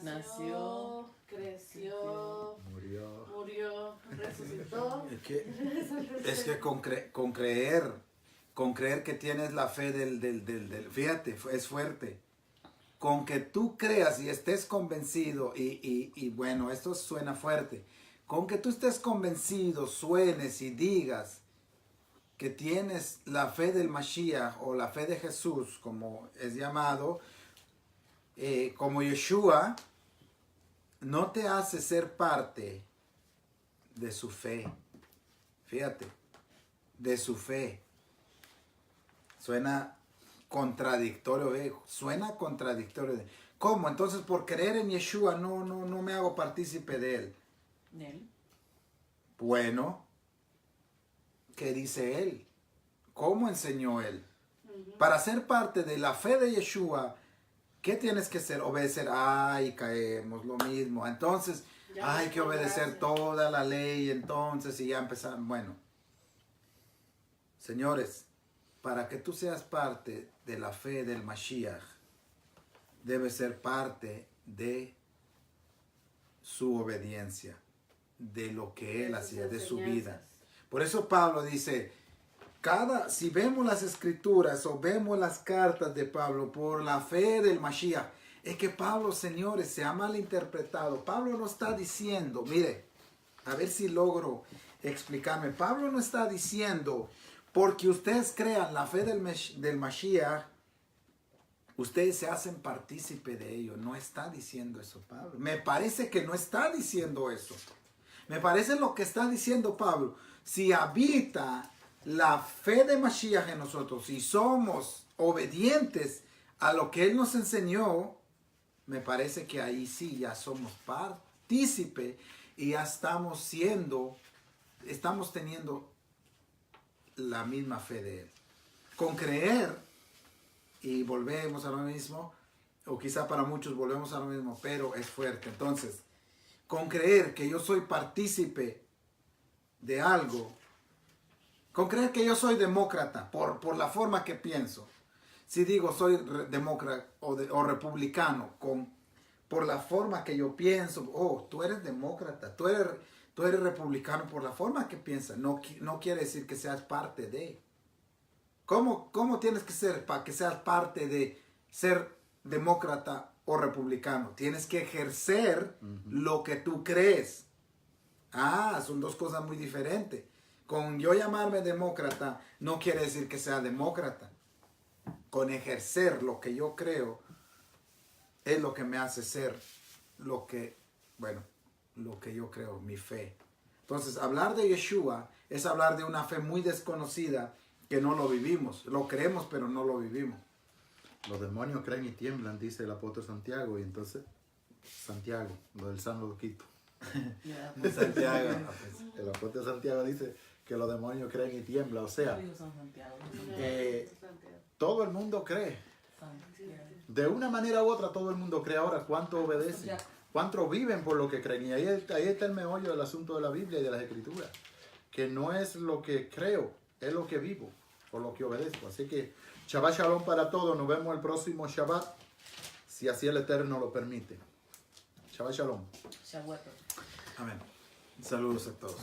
Nació, creció, murió, resucitó. Es que con creer que tienes la fe del fíjate, es fuerte. Con que tú creas y estés convencido, y bueno, esto suena fuerte, con que tú estés convencido, suenes y digas que tienes la fe del Mashiach o la fe de Jesús, como es llamado, como Yeshua, no te hace ser parte de su fe. Fíjate, de su fe. Suena contradictorio, suena contradictorio. ¿Cómo? Entonces, por creer en Yeshua no me hago partícipe de él. Él. Bueno, ¿qué dice él? ¿Cómo enseñó él? Para ser parte de la fe de Yeshua, ¿qué tienes que hacer? Obedecer. Ay, caemos, lo mismo. Entonces, Ya hay que obedecer toda la ley, entonces, y ya empezar. Bueno, señores, para que tú seas parte de la fe del Mashiach, debes ser parte de su obediencia, de lo que él hacía, de su vida. Por eso Pablo dice, si vemos las escrituras o vemos las cartas de Pablo por la fe del Mashiach, es que Pablo, señores, se ha malinterpretado. Pablo no está diciendo, mire, a ver si logro explicarme. Pablo no está diciendo, porque ustedes crean la fe del Mashiach, ustedes se hacen partícipe de ello. No está diciendo eso Pablo. Me parece que no está diciendo eso. Me parece lo que está diciendo Pablo. Si habita la fe de Mashiach en nosotros y somos obedientes a lo que él nos enseñó, me parece que ahí sí ya somos partícipe y ya estamos teniendo la misma fe de él. Con creer, y volvemos a lo mismo, o quizá para muchos volvemos a lo mismo, pero es fuerte. Entonces, con creer que yo soy partícipe de algo, con creer que yo soy demócrata por la forma que pienso. Si digo soy demócrata o republicano, por la forma que yo pienso, tú eres demócrata, tú eres republicano por la forma que piensas, no quiere decir que seas parte de. ¿Cómo tienes que ser para que seas parte de ser demócrata o republicano? Tienes que ejercer lo que tú crees. Son dos cosas muy diferentes. Con yo llamarme demócrata no quiere decir que sea demócrata. Con ejercer lo que yo creo es lo que me hace ser lo que yo creo, mi fe. Entonces, hablar de Yeshua es hablar de una fe muy desconocida que no lo vivimos. Lo creemos, pero no lo vivimos. Los demonios creen y tiemblan, dice el apóstol Santiago, y entonces, Santiago, lo del San Loquito. Santiago. El apóstol Santiago dice que los demonios creen y tiemblan, o sea, todo el mundo cree. De una manera u otra todo el mundo cree. Ahora, ¿cuánto obedecen? ¿Cuántos viven por lo que creen? Y ahí está el meollo del asunto de la Biblia y de las Escrituras. Que no es lo que creo, es lo que vivo, por lo que obedezco. Así que, Shabbat Shalom para todos. Nos vemos el próximo Shabbat, si así el Eterno lo permite. Shabbat Shalom. Shabbat. Amén. Saludos a todos.